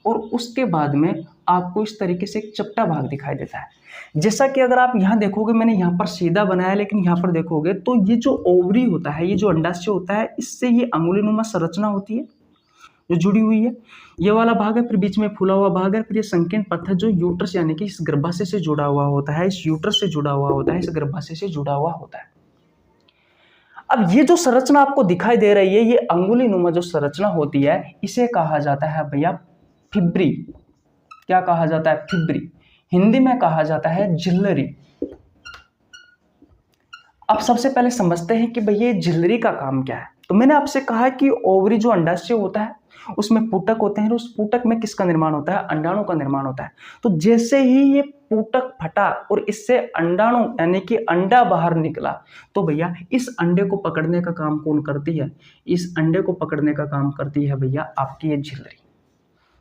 और उसके बाद में आपको इस तरीके से एक चपटा भाग दिखाई देता है। जैसा कि अगर आप यहाँ देखोगे, मैंने यहाँ पर सीधा बनाया लेकिन यहाँ पर देखोगे तो ये जो ओवरी होता है, ये जो अंडाशय होता है, इससे ये अंगुलीनुमा संरचना होती है जो जुड़ी हुई है। ये वाला भाग है, फिर बीच में फूला हुआ भाग है, फिर ये संकीर्ण पथ है जो यूट्रस यानी कि इस गर्भाशय से जुड़ा हुआ होता है, इस यूट्रस से जुड़ा हुआ होता है, इस गर्भाशय से जुड़ा हुआ होता है। अब ये जो संरचना आपको दिखाई दे रही है, ये अंगुलीनुमा जो संरचना होती है, इसे कहा जाता है भैया फिब्री। क्या कहा जाता है? फिब्री। हिंदी में कहा जाता है झिल्लरी। अब सबसे पहले समझते हैं कि भैया झिल्लरी का काम क्या है। तो मैंने आपसे कहा कि ओवरी जो अंडाशय होता है उसमें पुटक होते हैं, उस पुटक में किसका निर्माण होता है? अंडाणु का निर्माण होता है। तो जैसे ही ये पुटक फटा और इससे अंडाणु यानी कि अंडा बाहर निकला, तो भैया इस अंडे को पकड़ने का काम कौन करती है? इस अंडे को पकड़ने का काम करती है भैया आपकी ये झिल्लरी।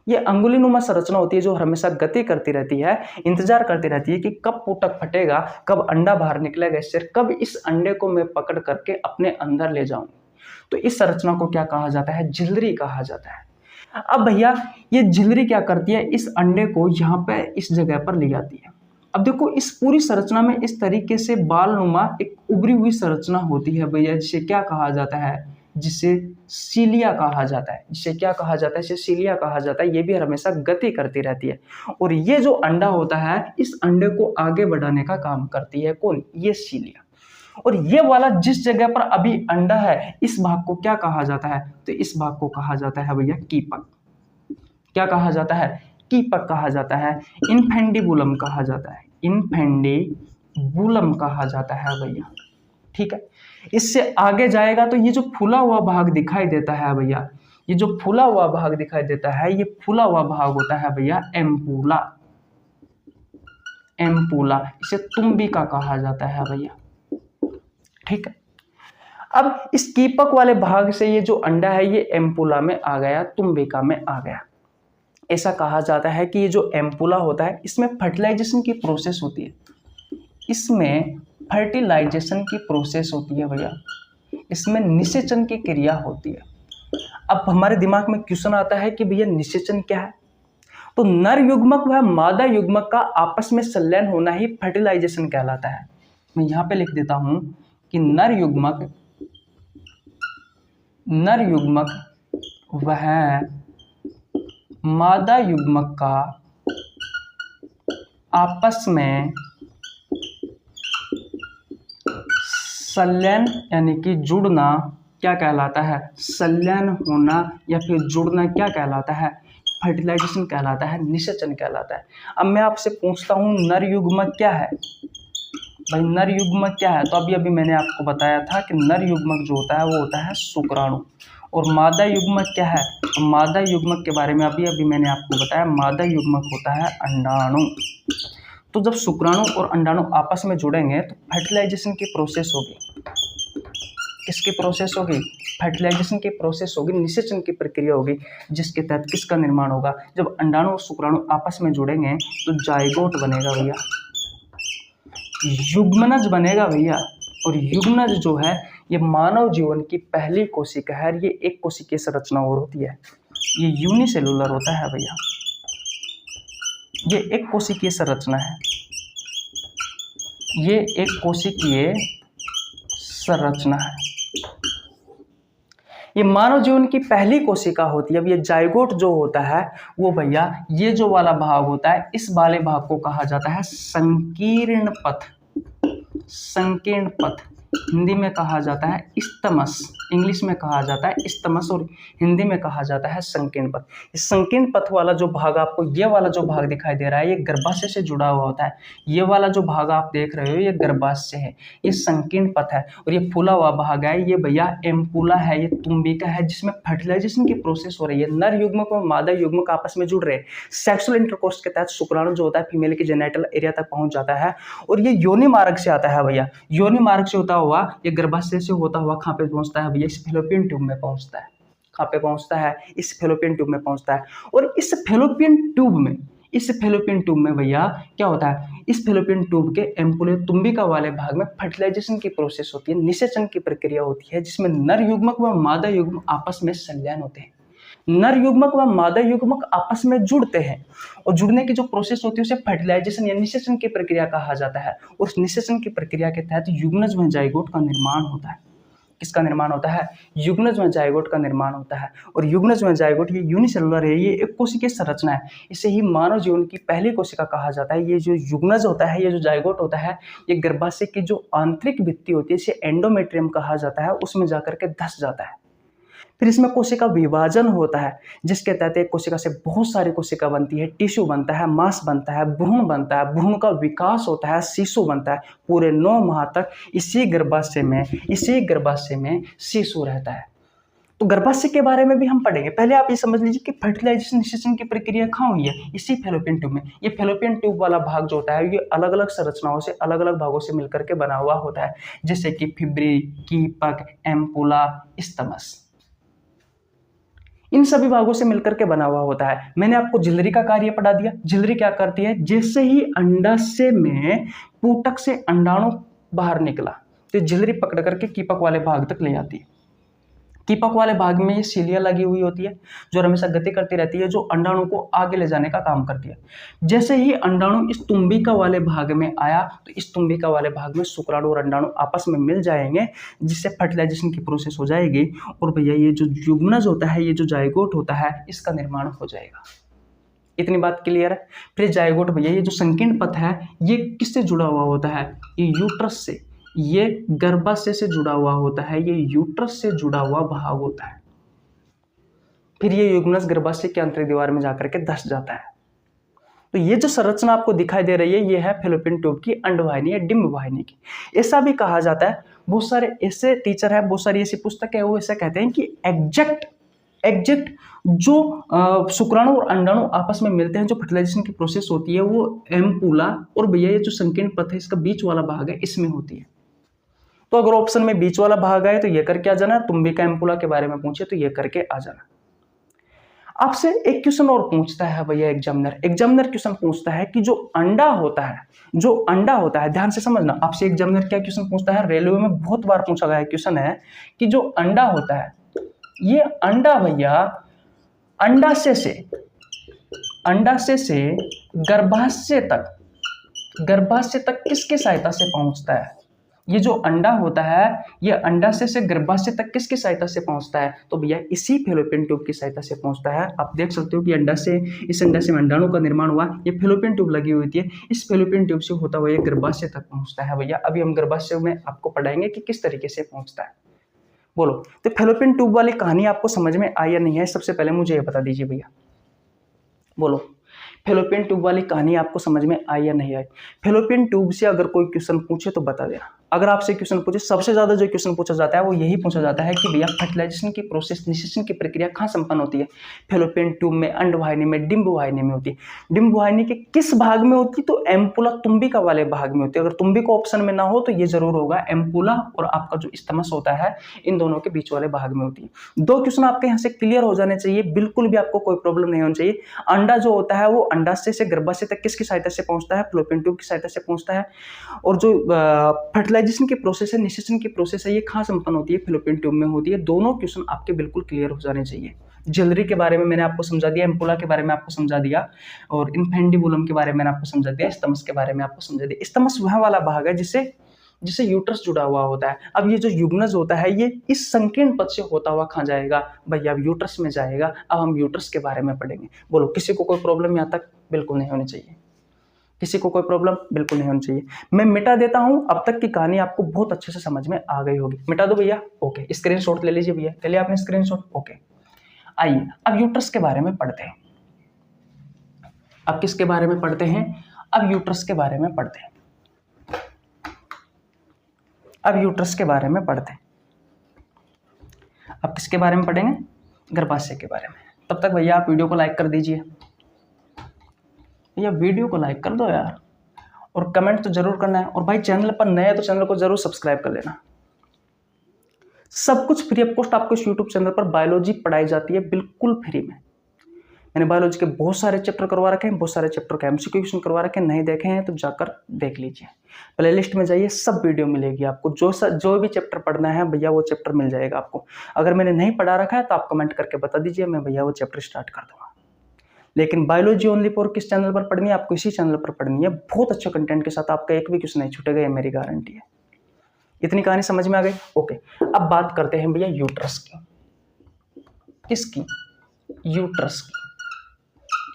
ये अंगुलीनुमा संरचना होती है जो हमेशा गति करती रहती है, इंतजार करती रहती है कि कब पुटक फटेगा, कब अंडा बाहर निकलेगा इससे, कब इस अंडे को मैं पकड़ करके अपने अंदर ले जाऊं। तो इस संरचना को क्या कहा जाता है? झिल्लरी कहा जाता है। अब भैया ये झिल्लरी क्या करती है? इस अंडे को यहाँ पे इस जगह पर ले जाती है। अब देखो, इस पूरी संरचना में इस तरीके से बालनुमा एक उभरी हुई संरचना होती है भैया, जिसे क्या कहा जाता है? जिसे सीलिया कहा जाता है। जिसे क्या कहा जाता है? इसे सीलिया कहा जाता है। ये भी हमेशा गति करती रहती है और ये जो अंडा होता है, इस अंडे को आगे बढ़ाने का काम करती है कौन? ये सीलिया। और ये वाला जिस जगह पर अभी अंडा है, इस भाग को क्या कहा जाता है? तो इस भाग को कहा जाता है भैया कीपक। क्या कहा जाता है? कीपक कहा जाता है। इनफेंडिबुलम कहा जाता है। इनफेंडिबुलम कहा जाता है भैया। ठीक है, इससे आगे जाएगा तो ये जो फूला हुआ भाग दिखाई देता है भैया, ये जो फूला हुआ भाग दिखाई देता है, ये फूला हुआ भाग होता है भैया एम्पूला। एम्पूला, इसे तुम्बिका कहा जाता है भैया। ठीक है, अब इस कीपक वाले भाग से ये जो अंडा है ये एम्पूला में आ गया, तुम्बिका में आ गया। ऐसा कहा जाता है कि ये जो एम्पूला होता है इसमें फर्टिलाइजेशन की प्रोसेस होती है। इसमें फर्टिलाइजेशन की प्रोसेस होती है भैया, इसमें निषेचन की क्रिया होती है। अब हमारे दिमाग में क्वेश्चन आता है कि भैया निषेचन क्या है? तो नर युग्मक व मादा युग्मक का आपस में संलयन होना ही फर्टिलाइजेशन कहलाता है। मैं यहाँ पे लिख देता हूं कि नर युग्मक वह मादा युग्मक का आपस में संलयन यानी कि जुड़ना क्या कहलाता है? संलयन होना या फिर जुड़ना क्या कहलाता है? फर्टिलाइजेशन कहलाता है, निषेचन कहलाता है। अब मैं आपसे पूछता हूँ नर युग्मक क्या है? भाई नर युग्मक क्या है? तो अभी अभी मैंने आपको बताया था कि नर युग्मक जो होता है वो होता है शुक्राणु। और मादा युग्मक क्या है? तो मादा युग्मक के बारे में अभी अभी मैंने आपको बताया, मादा युग्मक होता है अंडाणु। तो जब शुक्राणु और अंडाणु आपस में जुड़ेंगे तो फर्टिलाइजेशन की प्रोसेस होगी। किसकी प्रोसेस होगी? फर्टिलाइजेशन की प्रोसेस होगी, निषेचन की प्रक्रिया होगी, जिसके तहत किसका निर्माण होगा? जब अंडाणु और शुक्राणु आपस में जुड़ेंगे तो जाइगोट बनेगा भैया, युग्मनज बनेगा भैया। और युग्मनज जो है ये मानव जीवन की पहली कोशिका है। ये एक कोशिकीय संरचना और होती है, ये यूनिसेलुलर होता है भैया, ये एक कोशिकीय संरचना है, ये एक कोशिकीय संरचना है। ये मानव जीवन की पहली कोशिका होती है। अब ये जाइगोट जो होता है वो भैया ये जो वाला भाग होता है, इस वाले भाग को कहा जाता है संकीर्ण पथ। संकीर्ण पथ हिंदी में कहा जाता है इस्तमस, इंग्लिश में कहा जाता है इस्तमस और हिंदी में कहा जाता है संकीर्ण पथ। इस संकीर्ण पथ वाला जो भाग आपको, ये वाला जो भाग दिखाई दे रहा है, ये गर्भाशय से जुड़ा हुआ होता है। ये वाला जो भाग आप देख रहे हो ये गर्भाशय है, ये संकीर्ण पथ है। और ये फूला हुआ भाग है ये भैया एम्पुला है, ये तुम्बिका है, जिसमें फर्टिलाइजेशन की प्रोसेस हो रही है। नर युग्मक और मादा युग्मक आपस में जुड़ रहे हैं। सेक्सुअल इंटरकोर्स के तहत शुक्राणु जो होता है फीमेल के जेनिटल एरिया तक पहुंच जाता है और ये योनि मार्ग से आता है भैया। योनि मार्ग से होता हुआ ये गर्भाशय से होता हुआ कहाँ पे पहुंचता है भैया? इस फैलोपियन ट्यूब में पहुंचता है। कहाँ पे पहुंचता है? इस फैलोपियन ट्यूब में पहुंचता है। और इस फैलोपियन ट्यूब में भैया क्या होता है? इस फैलोपियन ट्यूब के एम्पुले तुम्बिका वाले भाग में फर्टिलाइजेशन की प्रोसेस होती है, निषेचन की प्रक्रिया होती है, जिसमें नर युग्मक व मादा युग्मक आपस में संलयन होते हैं। नर युग्मक व मादा युग्मक आपस में जुड़ते हैं और जुड़ने की जो प्रोसेस होती है उसे फर्टिलाइजेशन या निषेचन की प्रक्रिया कहा जाता है। और उस निषेचन की प्रक्रिया के तहत युग्मनज व जाइगोट का निर्माण होता है। किसका निर्माण होता है? युग्मनज व जाइगोट का निर्माण होता है। और युग्मनज व जाइगोट ये यूनिसेलुलर है, ये एक कोशिकीय संरचना है। इसे ही मानव जीवन की पहली कोशिका कहा जाता है। ये जो युग्मनज होता है, ये जो जाइगोट होता है, ये गर्भाशय की जो आंतरिक भित्ति होती है, इसे एंडोमेट्रियम कहा जाता है, उसमें जाकर के धस जाता है। फिर इसमें कोशिका विभाजन होता है, जिसके तहत एक कोशिका से बहुत सारी कोशिका बनती है, टिश्यू बनता है, मांस बनता है, भ्रूण बनता है, भ्रूण का विकास होता है, शिशु बनता है। पूरे 9 माह तक इसी गर्भाशय में शिशु रहता है। तो गर्भाशय के बारे में भी हम पढ़ेंगे। पहले आप ये समझ लीजिए कि फर्टिलाइजेशन निषेचन की प्रक्रिया कहाँ हुई है? इसी फैलोपियन ट्यूब में। ये फैलोपियन ट्यूब वाला भाग जो होता है ये अलग अलग संरचनाओं से, अलग अलग भागों से मिलकर के बना हुआ होता है, जैसे कि फिब्री, कीपक, एम्पुला, इस्तमस, इन सभी भागों से मिलकर के बना हुआ होता है। मैंने आपको झिल्ली का कार्य पढ़ा दिया। झिल्ली क्या करती है? जैसे ही अंडाशय में पूटक से अंडाणु बाहर निकला तो झिल्ली पकड़ करके कीपक वाले भाग तक ले आती है। कीपक वाले भाग में ये सीलिया लगी हुई होती है जो हमेशा गति करती रहती है, जो अंडाणु को आगे ले जाने का काम करती है। जैसे ही अंडाणु इस तुम्बिका वाले भाग में आया तो इस तुम्बिका वाले भाग में शुक्राणु और अंडाणु आपस में मिल जाएंगे, जिससे फर्टिलाइजेशन की प्रोसेस हो जाएगी। और भैया ये जो युग्मनज होता है, ये जो जाइगोट होता है, इसका निर्माण हो जाएगा। इतनी बात क्लियर है। फिर जाइगोट भैया ये जो संकीर्ण पथ है ये किससे जुड़ा हुआ होता है? ये यूट्रस से, ये गर्भाशय से जुड़ा हुआ होता है, ये यूट्रस से जुड़ा हुआ भाग होता है। फिर ये युग्मनज गर्भाशय की आंतरिक दीवार में जाकर के धस जाता है। तो ये जो संरचना आपको दिखाई दे रही है ये है फैलोपियन ट्यूब की अंडवाहिनी या डिंब वाहिनी की। ऐसा भी कहा जाता है, बहुत सारे ऐसे टीचर है, बहुत सारी ऐसी पुस्तक है, वो ऐसा कहते हैं कि एग्जैक्ट जो शुक्राणु और अंडाणु आपस में मिलते हैं, जो फर्टिलाइजेशन की प्रोसेस होती है, वो एम्पुला और भैया ये जो संकीर्ण पथ है इसका बीच वाला भाग है, इसमें होती है। तो अगर ऑप्शन में बीच वाला भाग आए तो ये करके आ जाना, तुम्बिका एम्पुला के बारे में पूछे तो ये करके आ जाना। आपसे एक क्वेश्चन और पूछता है भैया एग्जामिनर क्वेश्चन पूछता है कि जो अंडा होता है, ध्यान से समझना। आपसे एग्जामिनर क्या क्वेश्चन पूछता है, रेलवे में बहुत बार पूछा गया क्वेश्चन है कि जो अंडा होता है, ये अंडा भैया अंडाशय से गर्भाशय तक किसके सहायता से पहुंचता है? ये जो अंडा होता है ये अंडाशय से गर्भाशय तक किसकी सहायता से पहुंचता है? तो भैया इसी फैलोपियन ट्यूब की सहायता से पहुंचता है। आप देख सकते हो कि इस अंडाशय में अंडाणु का निर्माण हुआ, ये फैलोपियन ट्यूब लगी हुई थी, इस फैलोपियन ट्यूब से होता हुआ ये गर्भाशय तक पहुंचता है। भैया अभी हम गर्भाशय में आपको पढ़ाएंगे कि किस तरीके से पहुंचता है। बोलो, तो फैलोपियन ट्यूब वाली कहानी आपको समझ में आई या नहीं है? सबसे पहले मुझे ये बता दीजिए भैया। बोलो, फैलोपियन ट्यूब वाली कहानी आपको समझ में आई या नहीं आई? फैलोपियन ट्यूब से अगर कोई क्वेश्चन पूछे तो बता देना। अगर आपसे क्वेश्चन पूछे, सबसे ज्यादा जो क्वेश्चन पूछा जाता है वो यही पूछा जाता है कि भैया फर्टिलाइजेशन की प्रोसेस, निषेचन की प्रक्रिया कहाँ संपन्न होती है? फैलोपियन ट्यूब में, अंडवाहिनी में, डिंब वाहिनी में होती है। डिंब वाहिनी के किस भाग में होती है? तो एम्पुला तुम्बिका वाले भाग में होती है। अगर तुम्बिका ऑप्शन में ना हो तो ये जरूर होगा, एम्पुला और आपका जो स्तमस होता है इन दोनों के बीच वाले भाग में होती है। दो क्वेश्चन आपके यहाँ से क्लियर हो जाने चाहिए, बिल्कुल भी आपको कोई प्रॉब्लम नहीं होनी चाहिए। अंडा जो होता है वो अंडाशय से गर्भाशय तक किसकी सहायता से पहुंचता है? फैलोपियन ट्यूब की सहायता से पहुंचता है। और जो फर्टिलाइजेशन की प्रोसेस है, निषेचन की प्रोसेस है, ये कहाँ संपन्न होती है? फैलोपियन ट्यूब में होती है। दोनों क्वेश्चन आपके बिल्कुल क्लियर हो जाने चाहिए। जलरी के बारे में मैंने आपको समझा दिया, एम्पुला के बारे में आपको समझा दिया, और इन्फेंडिबुलम के बारे में मैंने आपको समझा दिया, स्तमस के बारे में आपको समझा दिया। स्तमस वह वाला भाग है जिससे यूट्रस जुड़ा हुआ होता है। अब ये जो युग्मनज होता है ये इस संकीर्ण पथ से होता हुआ कहाँ जाएगा? भैया अब यूट्रस में जाएगा। अब हम यूट्रस के बारे में पढ़ेंगे। बोलो, किसी को कोई प्रॉब्लम यहाँ तक? बिल्कुल नहीं होनी चाहिए। किसी को कोई प्रॉब्लम बिल्कुल नहीं होनी चाहिए। मैं मिटा देता हूं, अब तक की कहानी आपको बहुत अच्छे से समझ में आ गई होगी। मिटा दो भैया, ओके। स्क्रीनशॉट ले लीजिए भैया, ले लिया आपने स्क्रीनशॉट? ओके। आइए अब यूट्रस के बारे में पढ़ते हैं। अब किसके बारे में पढ़ते हैं? अब यूट्रस के बारे में पढ़ते हैं। अब यूट्रस के बारे में पढ़ते हैं। अब किसके बारे में पढ़ेंगे? गर्भाशय के बारे में। तब तक भैया आप वीडियो को लाइक कर दीजिए। भैया वीडियो को लाइक कर दो यार, और कमेंट तो जरूर करना है। और भाई चैनल पर नए हैं तो चैनल को जरूर सब्सक्राइब कर लेना। सब कुछ फ्री ऑफ कॉस्ट आपको इस यूट्यूब चैनल पर बायोलॉजी पढ़ाई जाती है, बिल्कुल फ्री में। मैंने बायोलॉजी के बहुत सारे चैप्टर करवा रखे हैं, बहुत सारे चैप्टर का एमसीक्यू क्वेश्चन करवा रखे हैं। नहीं देखे हैं तो जाकर देख लीजिए, प्लेलिस्ट में जाइए, सब वीडियो मिलेगी आपको। जो भी चैप्टर पढ़ना है भैया वो चैप्टर मिल जाएगा आपको। अगर मैंने नहीं पढ़ा रखा है तो आप कमेंट करके बता दीजिए, मैं भैया वो चैप्टर स्टार्ट कर दूंगा। लेकिन बायोलॉजी ओनली फॉर किस चैनल पर पढ़नी है? आपको इसी चैनल पर पढ़नी है, बहुत अच्छे कंटेंट के साथ। आपका एक भी क्वेश्चन नहीं छूटेगा, ये मेरी गारंटी है। इतनी कहानी समझ में आ गई? ओके। अब बात करते हैं भैया यूट्रस की। किसकी? यूट्रस की,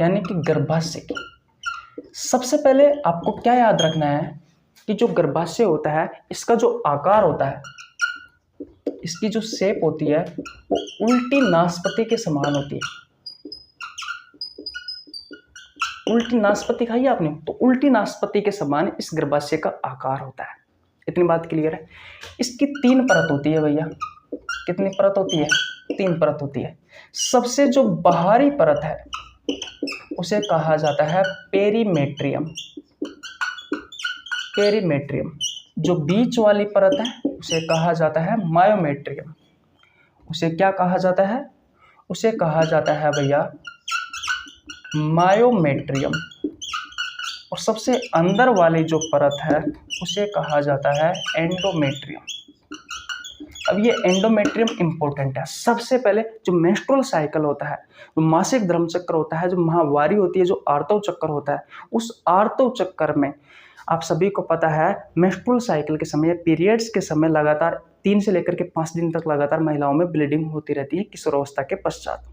यानी कि गर्भाशय की। सबसे पहले आपको क्या याद रखना है कि जो गर्भाशय होता है इसका जो आकार होता है, इसकी जो शेप होती है वो उल्टी नाशपाती के समान होती है। उल्टी नाशपाती खाई आपने? तो उल्टी नाशपाती के समान इस गर्भाशय का आकार होता है। इतनी बात क्लियर है? इसकी 3 परत होती है भैया। कितनी परत होती है? 3 परत होती है। सबसे जो बाहरी परत है उसे कहा जाता है पेरीमेट्रियम। पेरीमेट्रियम। जो बीच वाली परत है उसे कहा जाता है मायोमेट्रियम। उसे क्या कहा जाता है? उसे कहा जाता है भैया मायोमेट्रियम। और सबसे अंदर वाली जो परत है उसे कहा जाता है एंडोमेट्रियम। अब ये एंडोमेट्रियम इंपॉर्टेंट है। सबसे पहले जो मेंस्ट्रुअल साइकिल होता है, जो मासिक धर्म चक्र होता है, जो माहवारी होती है, जो आर्तव चक्र होता है, उस आर्तव चक्कर में आप सभी को पता है मेंस्ट्रुअल साइकिल के समय, पीरियड्स के समय लगातार 3 से लेकर के 5 दिन तक लगातार महिलाओं में ब्लीडिंग होती रहती है किशोरावस्था के पश्चात।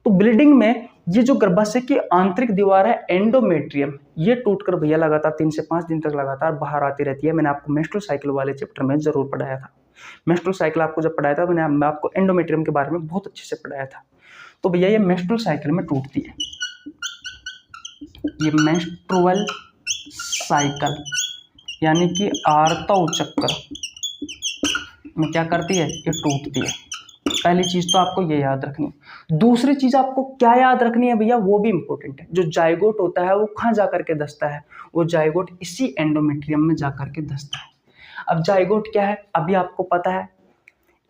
तो ब्लीडिंग में ये जो गर्भाशय की आंतरिक दीवार है एंडोमेट्रियम, ये टूटकर भैया लगातार 3 से 5 दिन तक लगातार बाहर आती रहती है। मैंने आपको मेंस्ट्रुअल साइकिल वाले चैप्टर में जरूर पढ़ाया था। मेंस्ट्रुअल साइकिल आपको जब पढ़ाया था मैं आपको एंडोमेट्रियम के बारे में बहुत अच्छे से पढ़ाया था। तो भैया ये मेंस्ट्रुअल साइकिल में टूटती है। ये मेंस्ट्रुअल साइकिल यानी कि आर्तव चक्र में क्या करती है? ये टूटती है। पहली चीज तो आपको ये याद रखनी है। दूसरी चीज आपको क्या याद रखनी है भैया, वो भी इंपॉर्टेंट है। जो जाइगोट होता है वो कहाँ जाकर के धंसता है? वो जाइगोट इसी एंडोमेट्रियम में जाकर के धंसता है। अब जाइगोट क्या है? अभी आपको पता है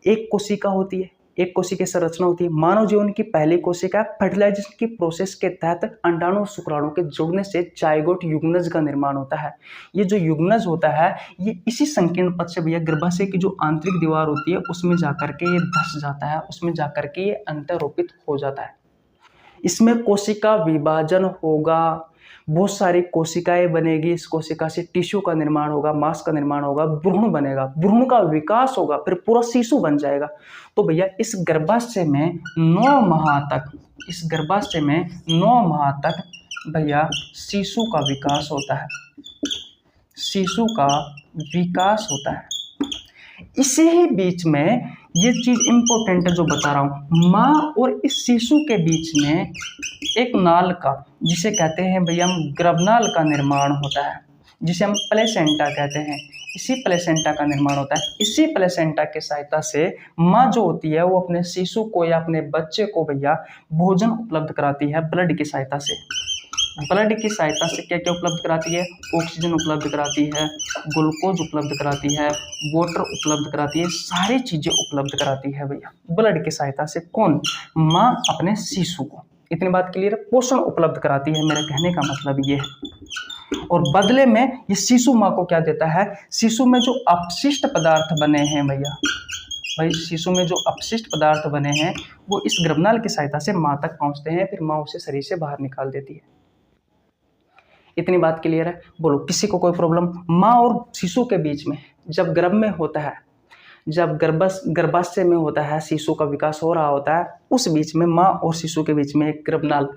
एक कोशिका होती है, एक कोशिका संरचना होती है। मानव जीवन की पहली कोशिका फर्टिलाइजेशन की प्रोसेस के तहत अंडाणु और शुक्राणु के जुड़ने से जाइगोट युग्मनज का निर्माण होता है। ये जो युग्मनज होता है ये इसी संकीर्ण पथ से भैया गर्भाशय की जो आंतरिक दीवार होती है उसमें जाकर के ये धंस जाता है, उसमें जाकर के ये अंतरोपित हो जाता है। इसमें कोशिका विभाजन होगा, बहुत सारी कोशिकाएं बनेगी, इस कोशिका से टिश्यू का निर्माण होगा, मांस का निर्माण होगा, भ्रूण बनेगा, भ्रूण का विकास होगा, फिर पूरा शिशु बन जाएगा। तो भैया इस गर्भाशय में 9 माह तक, इस गर्भाशय में 9 माह तक भैया शिशु का विकास होता है, शिशु का विकास होता है। इसी ही बीच में ये चीज इंपॉर्टेंट है जो बता रहा हूं, माँ और इस शिशु के बीच में एक नाल का, जिसे कहते हैं भैया हम गर्भनाल का निर्माण होता है, जिसे हम प्लेसेंटा कहते हैं। इसी प्लेसेंटा का निर्माण होता है। इसी प्लेसेंटा की सहायता से माँ जो होती है वो अपने शिशु को या अपने बच्चे को भैया भोजन उपलब्ध कराती है ब्लड की सहायता से। ब्लड की सहायता से क्या क्या उपलब्ध कराती है? ऑक्सीजन उपलब्ध कराती है, ग्लूकोज उपलब्ध कराती है, वाटर उपलब्ध कराती है, सारी चीजें उपलब्ध कराती है भैया ब्लड की सहायता से। कौन? माँ अपने शिशु को। इतनी बात क्लियर है? पोषण उपलब्ध कराती है, मेरे कहने का मतलब ये है। और बदले में ये शिशु माँ को क्या देता है? शिशु में जो अपशिष्ट पदार्थ बने हैं भैया, भाई शिशु में जो अपशिष्ट पदार्थ बने हैं वो इस गर्भनाल की सहायता से माँ तक पहुँचते हैं, फिर माँ उसे शरीर से बाहर निकाल देती है। इतनी बात क्लियर है? बोलो किसी को कोई प्रॉब्लम? माँ और शिशु के बीच में जब गर्भ में होता है, जब गर्भाशय में होता है, शिशु का विकास हो रहा होता है, उस बीच में माँ और शिशु के बीच में एक गर्भनाल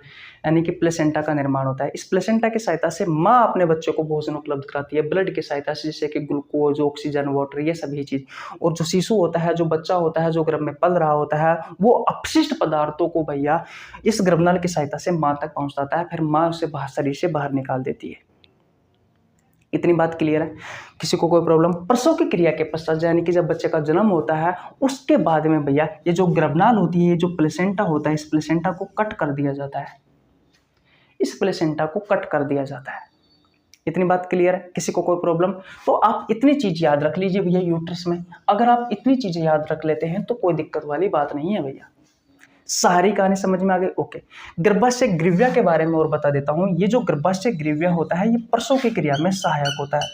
यानी कि प्लेसेंटा का निर्माण होता है। इस प्लेसेंटा की सहायता से माँ अपने बच्चों को भोजन उपलब्ध कराती है ब्लड की सहायता से, जैसे कि ग्लूकोज, ऑक्सीजन, वाटर, ये सभी चीज। और जो शिशु होता है, जो बच्चा होता है, जो गर्भ में पल रहा होता है, वो अपशिष्ट पदार्थों को भैया इस गर्भनाल की सहायता से माँ तक पहुंचाता है, फिर माँ उसे शरीर से बाहर निकाल देती है। इतनी बात क्लियर है? किसी को कोई प्रॉब्लम? प्रसव की क्रिया के पश्चात यानी कि जब बच्चे का जन्म होता है उसके बाद में भैया ये जो गर्भनाल होती है, ये जो प्लेसेंटा होता है, इस प्लेसेंटा को कट कर दिया जाता है, इस प्लेसेंटा को कट कर दिया जाता है। इतनी बात क्लियर है? किसी को कोई प्रॉब्लम? तो आप इतनी चीज याद रख लीजिए भैया यूट्रस में। अगर आप इतनी चीजें याद रख लेते हैं तो कोई दिक्कत वाली बात नहीं है भैया। सारी कहानी समझ में आ गई? ओके। गर्भाशय ग्रीव्या के बारे में और बता देता हूं। ये जो गर्भाशय ग्रीव्या होता है ये प्रसव की क्रिया में सहायक होता है,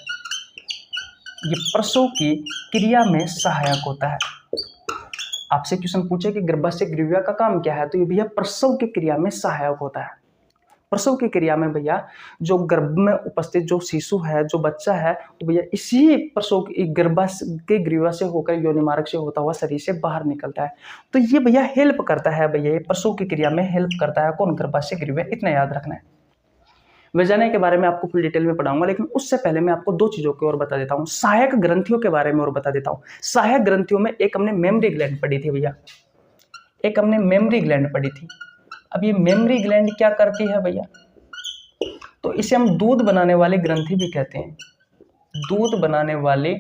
ये प्रसव की क्रिया में सहायक होता है। आपसे क्वेश्चन पूछे कि गर्भाशय ग्रीव्या का काम क्या है, तो ये भैया प्रसव की क्रिया में सहायक होता है। प्रसव की क्रिया में भैया जो गर्भ में उपस्थित जो शिशु है, जो बच्चा है, तो भैया इसी प्रसव की गर्भाशय के ग्रीवा से होकर योनि मार्ग से होता हुआ शरीर से बाहर निकलता है। तो ये भैया हेल्प करता है, भैया ये प्रसव की क्रिया में हेल्प करता है। कौन? गर्भाशय ग्रीवा। इतना याद रखना है। वजाना के बारे में आपको फुल डिटेल में पढ़ाऊंगा, लेकिन उससे पहले मैं आपको दो चीजों की और बता देता हूँ। सहायक ग्रंथियों के बारे में और बता देता हूँ। सहायक ग्रंथियों में एक हमने मेमरी ग्लैंड पढ़ी थी भैया, एक हमने मेमरी ग्लैंड पढ़ी थी। अब ये मेमरी ग्लैंड क्या करती है भैया? तो इसे हम दूध बनाने वाले ग्रंथि भी कहते हैं, दूध बनाने वाले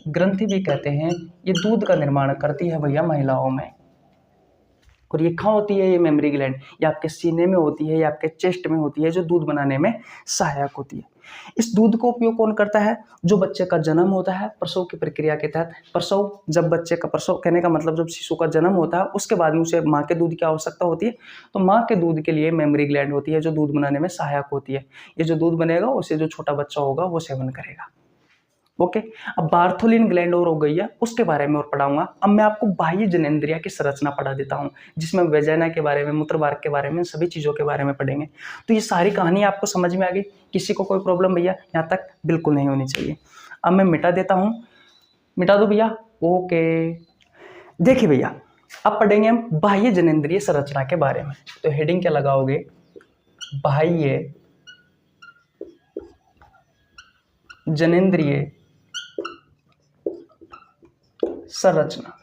ग्रंथि भी कहते हैं। ये दूध का निर्माण करती है भैया महिलाओं में। और ये कहाँ होती है? ये मेमरी ग्लैंड ये आपके सीने में होती है, या आपके चेस्ट में होती है, जो दूध बनाने में सहायक होती है। इस दूध को उपयोग कौन करता है? जो बच्चे का जन्म होता है प्रसव की प्रक्रिया के तहत। प्रसव, जब बच्चे का प्रसव कहने का मतलब जब शिशु का जन्म होता है उसके बाद में उसे माँ के दूध की आवश्यकता होती है, तो माँ के दूध के लिए मेमरी ग्लैंड होती है जो दूध बनाने में सहायक होती है। ये जो दूध बनेगा उसे जो छोटा बच्चा होगा वो सेवन करेगा। ओके। अब बार्थोलिन ग्लैंड और हो गई है, उसके बारे में और पढ़ाऊंगा। अब मैं आपको बाह्य जननेंद्रिया की संरचना पढ़ा देता हूँ, जिसमें वेजाइना के बारे में, मूत्रवार्ग के बारे में, सभी चीज़ों के बारे में पढ़ेंगे। तो ये सारी कहानी आपको समझ में आ गई? किसी को कोई प्रॉब्लम भैया यहाँ तक? बिल्कुल नहीं होनी चाहिए। अब मैं मिटा देता हूँ, मिटा दो भैया। ओके, देखिए भैया अब पढ़ेंगे हम बाह्य जननेंद्रिय संरचना के बारे में। तो हेडिंग क्या लगाओगे? बाह्य जननेंद्रिय संरचना।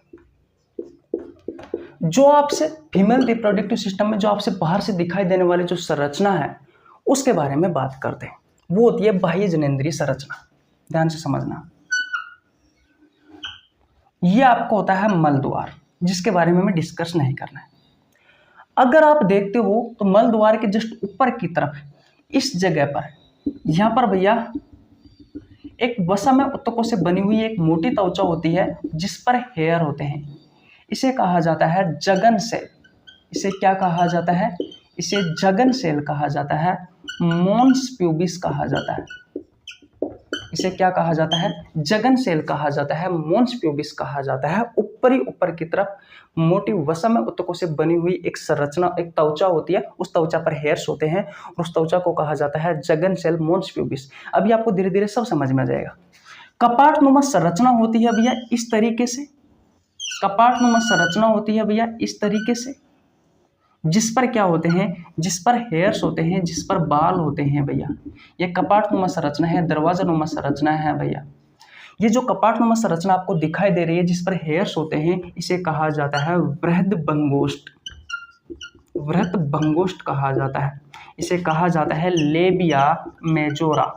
जो आपसे फीमेल रिप्रोडक्टिव सिस्टम में जो आपसे बाहर से दिखाई देने वाली जो संरचना है उसके बारे में बात करते हैं, वो होती है बाह्य जननेंद्रिय संरचना। ध्यान से समझना, ये आपको होता है मल द्वार, जिसके बारे में हमें डिस्कस नहीं करना है। अगर आप देखते हो तो मल द्वार के जस्ट ऊपर की तरफ इस जगह पर, यहां पर भैया एक वसा में उत्तकों से बनी हुई एक मोटी त्वचा होती है जिस पर हेयर होते हैं। इसे कहा जाता है जगन सेल। इसे क्या कहा जाता है? इसे जगन सेल कहा जाता है, मोन्स प्यूबिस कहा जाता है। इसे क्या कहा जाता है? जगन सेल कहा जाता है, मोन्स प्यूबिस कहा जाता है। ऊपर की तरफ मोटी वसम ऊतकों से बनी हुई एक संरचना, एक त्वचा होती है, उस त्वचा पर हेयर्स होते हैं और उस त्वचा को कहा जाता है जगन सेल मोन्स प्यूबिस। अभी आपको धीरे धीरे सब समझ में आ जाएगा। कपाटनुमा संरचना होती है भैया इस तरीके से, कपाटनुमा संरचना होती है भैया इस तरीके से, जिस पर क्या होते हैं, जिस पर हेयर्स होते हैं, जिस पर बाल होते हैं भैया। ये कपाटनुमा संरचना है, दरवाजानुमा संरचना है भैया। ये जो कपाटनुमा संरचना आपको दिखाई दे रही है जिस पर हेयर्स होते हैं, इसे कहा जाता है बृहदबंगोष्ठ। बृहदबंगोष्ठ कहा जाता है। इसे कहा जाता है लेबिया मेजोरा।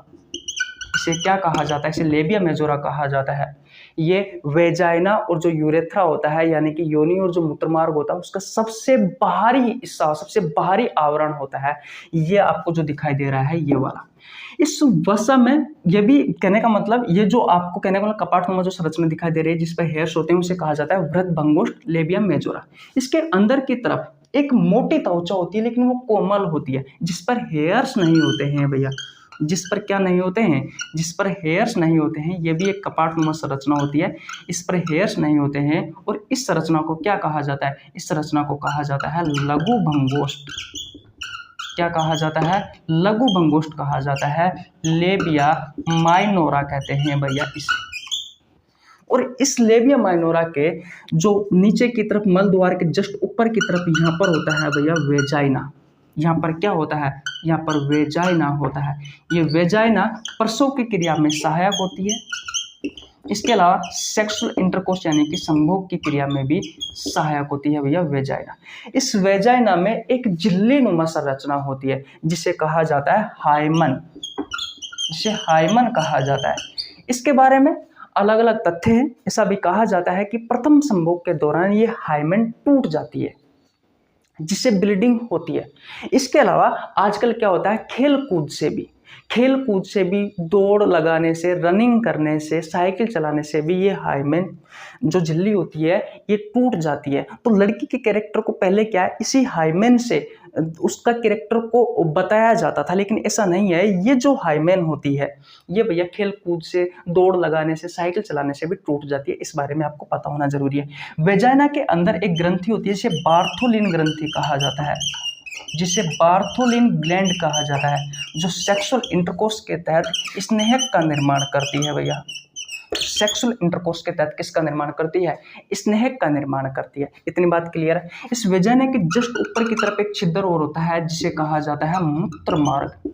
इसे क्या कहा जाता है, इसे लेबिया मेजोरा कहा जाता है। ये वेजाइना और जो यूरेथ्रा होता है यानी कि योनि और जो मूत्रमार्ग होता है उसका सबसे बाहरी हिस्सा, सबसे बाहरी आवरण होता है। ये आपको जो दिखाई दे रहा है ये वाला। इस वसा में ये भी कहने का मतलब, ये जो आपको कहने का मतलब कपाटनुमा जो संरचना दिखाई दे रही है जिस पर हेयर्स होते हैं उसे कहा जाता है बृहदबंगोष्ठ लेबिया मेजोरा। इसके अंदर की तरफ एक मोटी त्वचा होती है लेकिन वो कोमल होती है, जिस पर हेयर्स नहीं होते हैं भैया। जिस पर क्या नहीं होते हैं, जिस पर हेयर्स नहीं होते हैं। ये भी एक कपाटनुमा संरचना होती है, इस पर हेयर्स नहीं होते हैं। और इस संरचना को क्या कहा जाता है, इस संरचना को कहा जाता है लघुभंगोष्ठ। क्या कहा जाता है, लघुभंगोष्ठ कहा जाता है। लेबिया माइनोरा कहते हैं भैया इसे। और इस लेबिया माइनोरा के जो नीचे की तरफ मल द्वार के जस्ट ऊपर की तरफ यहाँ पर होता है भैया वेजाइना। यहाँ पर क्या होता है, यहाँ पर वेजाइना होता है। ये वेजाइना प्रसव की क्रिया में सहायक होती है। इसके अलावा सेक्सुअल इंटरकोर्स यानी कि संभोग की क्रिया में भी सहायक होती है भैया वेजाइना। इस वेजाइना में एक झिल्ली नुमा संरचना होती है जिसे कहा जाता है हाइमन, जिसे हाइमन कहा जाता है। इसके बारे में अलग अलग तथ्य हैं। ऐसा भी कहा जाता है कि प्रथम संभोग के दौरान ये हाइमन टूट जाती है जिससे ब्लीडिंग होती है। इसके अलावा आजकल क्या होता है, खेल कूद से भी दौड़ लगाने से, रनिंग करने से, साइकिल चलाने से भी ये हाइमेन जो झिल्ली होती है ये टूट जाती है। तो लड़की के कैरेक्टर को पहले क्या है, इसी हाइमेन से उसका कैरेक्टर को बताया जाता था, लेकिन ऐसा नहीं है। ये जो हाइमेन होती है ये भैया खेल कूद से, दौड़ लगाने से, साइकिल चलाने से भी टूट जाती है। इस बारे में आपको पता होना जरूरी है। वेजाइना के अंदर एक ग्रंथि होती है जिसे बार्थोलिन ग्रंथि कहा जाता है, जिसे बार्थोलिन ग्लैंड कहा जाता है, जो सेक्सुअल इंटरकोर्स के तहत स्नेहक का निर्माण करती है भैया। सेक्सुअल इंटरकोर्स के तहत किसका निर्माण करती है, स्नेहक का निर्माण करती है। इतनी बात क्लियर है। इस वेजाइना के जस्ट ऊपर की तरफ एक छिद्र और होता है जिसे कहा जाता है मूत्र मार्ग,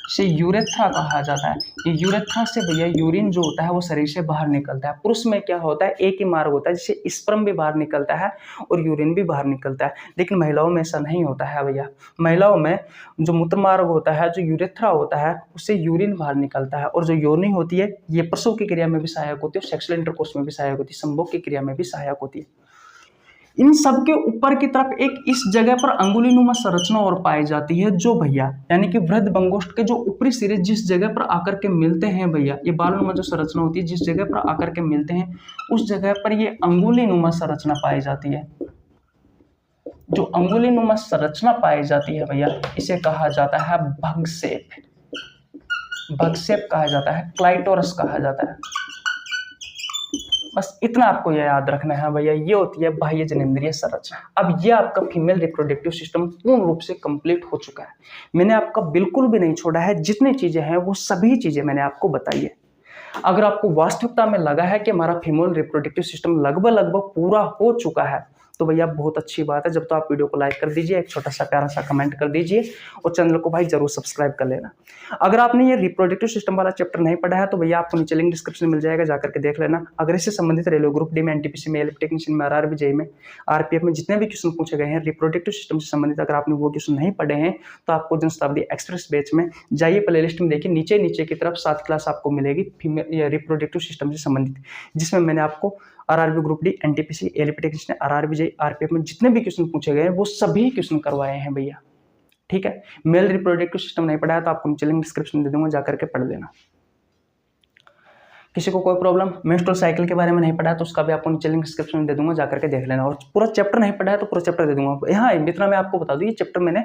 इसे यूरेथ्रा कहा जाता है। ये यूरेथ्रा से भैया यूरिन जो होता है वो शरीर से बाहर निकलता है। पुरुष में क्या होता है, एक ही मार्ग होता है जिससे स्पर्म भी बाहर निकलता है और यूरिन भी बाहर निकलता है, लेकिन महिलाओं में ऐसा नहीं होता है भैया। महिलाओं में जो मूत्र मार्ग होता है, जो यूरेथ्रा होता है, उससे यूरिन बाहर निकलता है। और जो योनि होती है ये प्रसव की क्रिया में भी सहायक होती है और सेक्सुअल इंटरकोर्स में भी सहायक होती है, संभोग की क्रिया में भी सहायक होती है। इन सब के ऊपर की तरफ एक इस जगह पर अंगुलीनुमा संरचना और पाई जाती है, जो भैया यानी कि बृहदबंगोष्ठ के जो ऊपरी सिरे जिस जगह पर आकर के मिलते हैं भैया, ये बालनुमा जो संरचना होती है जिस जगह पर आकर के मिलते हैं उस जगह पर ये अंगुलीनुमा संरचना पाई जाती है। जो अंगुलीनुमा संरचना पाई जाती है भैया इसे कहा जाता है भगसेप। भगसेप कहा जाता है, क्लाइटोरस कहा जाता है। बस इतना आपको यह याद रखना है भैया। ये होती है बाह्य जनेंद्रिय संरचना। अब ये आपका फीमेल रिप्रोडक्टिव सिस्टम पूर्ण रूप से कंप्लीट हो चुका है। मैंने आपका बिल्कुल भी नहीं छोड़ा है, जितनी चीजें हैं वो सभी चीजें मैंने आपको बताई है। अगर आपको वास्तविकता में लगा है कि हमारा फीमेल रिप्रोडक्टिव सिस्टम लगभग पूरा हो चुका है तो भैया बहुत अच्छी बात है। जब तो आप वीडियो को लाइक कर दीजिए, एक छोटा सा प्यारा सा कमेंट कर दीजिए और चैनल को भाई जरूर सब्सक्राइब कर लेना। अगर आपने ये रिप्रोडक्टिव सिस्टम वाला चैप्टर नहीं पढ़ा है तो भैया आपको नीचे लिंक डिस्क्रिप्शन में मिल जाएगा, जाकर के देख लेना। अगर इससे संबंधित रेलवे ग्रुप डी में, एनटीपीसी में, इलेक्ट्रिक टेक्नीशियन में, आरआरबी जेईई में, आरपीएफ में जितने भी क्वेश्चन पूछे गए हैं रिप्रोडक्टिव सिस्टम से संबंधित, अगर आपने वो क्वेश्चन नहीं पढ़े हैं तो आपको जनशताब्दी एक्सप्रेस बैच में जाइए, प्लेलिस्ट में देखिए, नीचे की तरफ 7 क्लास आपको मिलेगी फीमेल रिप्रोडक्टिव सिस्टम से संबंधित, जिसमें मैंने आपको RRB group D, NTPC, electric technician, RRB JEE, RPF में जितने भी क्वेश्चन पूछे गए हैं वो सभी क्वेश्चन करवाए हैं भैया। ठीक है, मेल रिप्रोडक्टिव सिस्टम नहीं पढ़ा है तो आपको नीचे लिंक डिस्क्रिप्शन में दे दूंगा, जाकर के पढ़ लेना। किसी को कोई प्रॉब्लम मेंस्ट्रुअल साइकिल के बारे में नहीं पढ़ा है तो उसका भी आपको नीचे लिंक डिस्क्रिप्शन में दे दूंगा, जाकर के देख लेना। और पूरा चैप्टर नहीं पढ़ा है तो पूरा चैप्टर दे दूंगा। यहाँ इतना मैं आपको बता दूँ, ये चैप्टर मैंने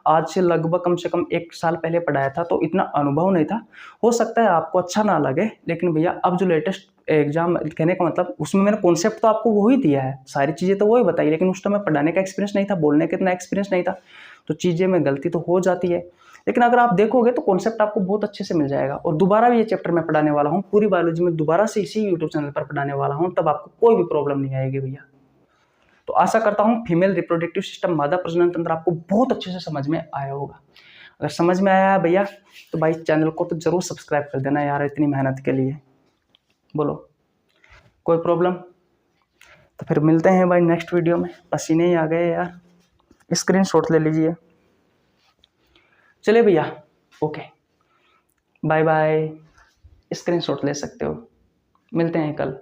आज से लगभग कम से कम 1 साल पहले पढ़ाया था, तो इतना अनुभव नहीं था। हो सकता है आपको अच्छा ना लगे, लेकिन भैया अब जो लेटेस्ट एग्जाम, कहने का मतलब उसमें मैंने कॉन्सेप्ट तो आपको वही दिया है, सारी चीज़ें तो वही बताई, लेकिन उस टाइम में पढ़ाने का एक्सपीरियंस नहीं था, बोलने का इतना एक्सपीरियंस नहीं था, तो चीज़ें में गलती तो हो जाती है। लेकिन अगर आप देखोगे तो कॉन्सेप्ट आपको बहुत अच्छे से मिल जाएगा। और दोबारा भी ये चैप्टर मैं पढ़ाने वाला हूँ, पूरी बायोलॉजी में दोबारा से इसी यूट्यूब चैनल पर पढ़ाने वाला हूँ, तब आपको कोई भी प्रॉब्लम नहीं आएगी भैया। तो आशा करता हूँ फीमेल रिप्रोडक्टिव सिस्टम, मादा प्रजनन तंत्र आपको बहुत अच्छे से समझ में आया होगा। अगर समझ में आया है भैया तो भाई चैनल को तो जरूर सब्सक्राइब कर देना यार, इतनी मेहनत के लिए। बोलो कोई प्रॉब्लम? तो फिर मिलते हैं भाई नेक्स्ट वीडियो में। पसीने ही आ गए यार, स्क्रीनशॉट ले लीजिए। चलिए भैया, ओके, बाय बाय। स्क्रीनशॉट ले सकते हो, मिलते हैं कल।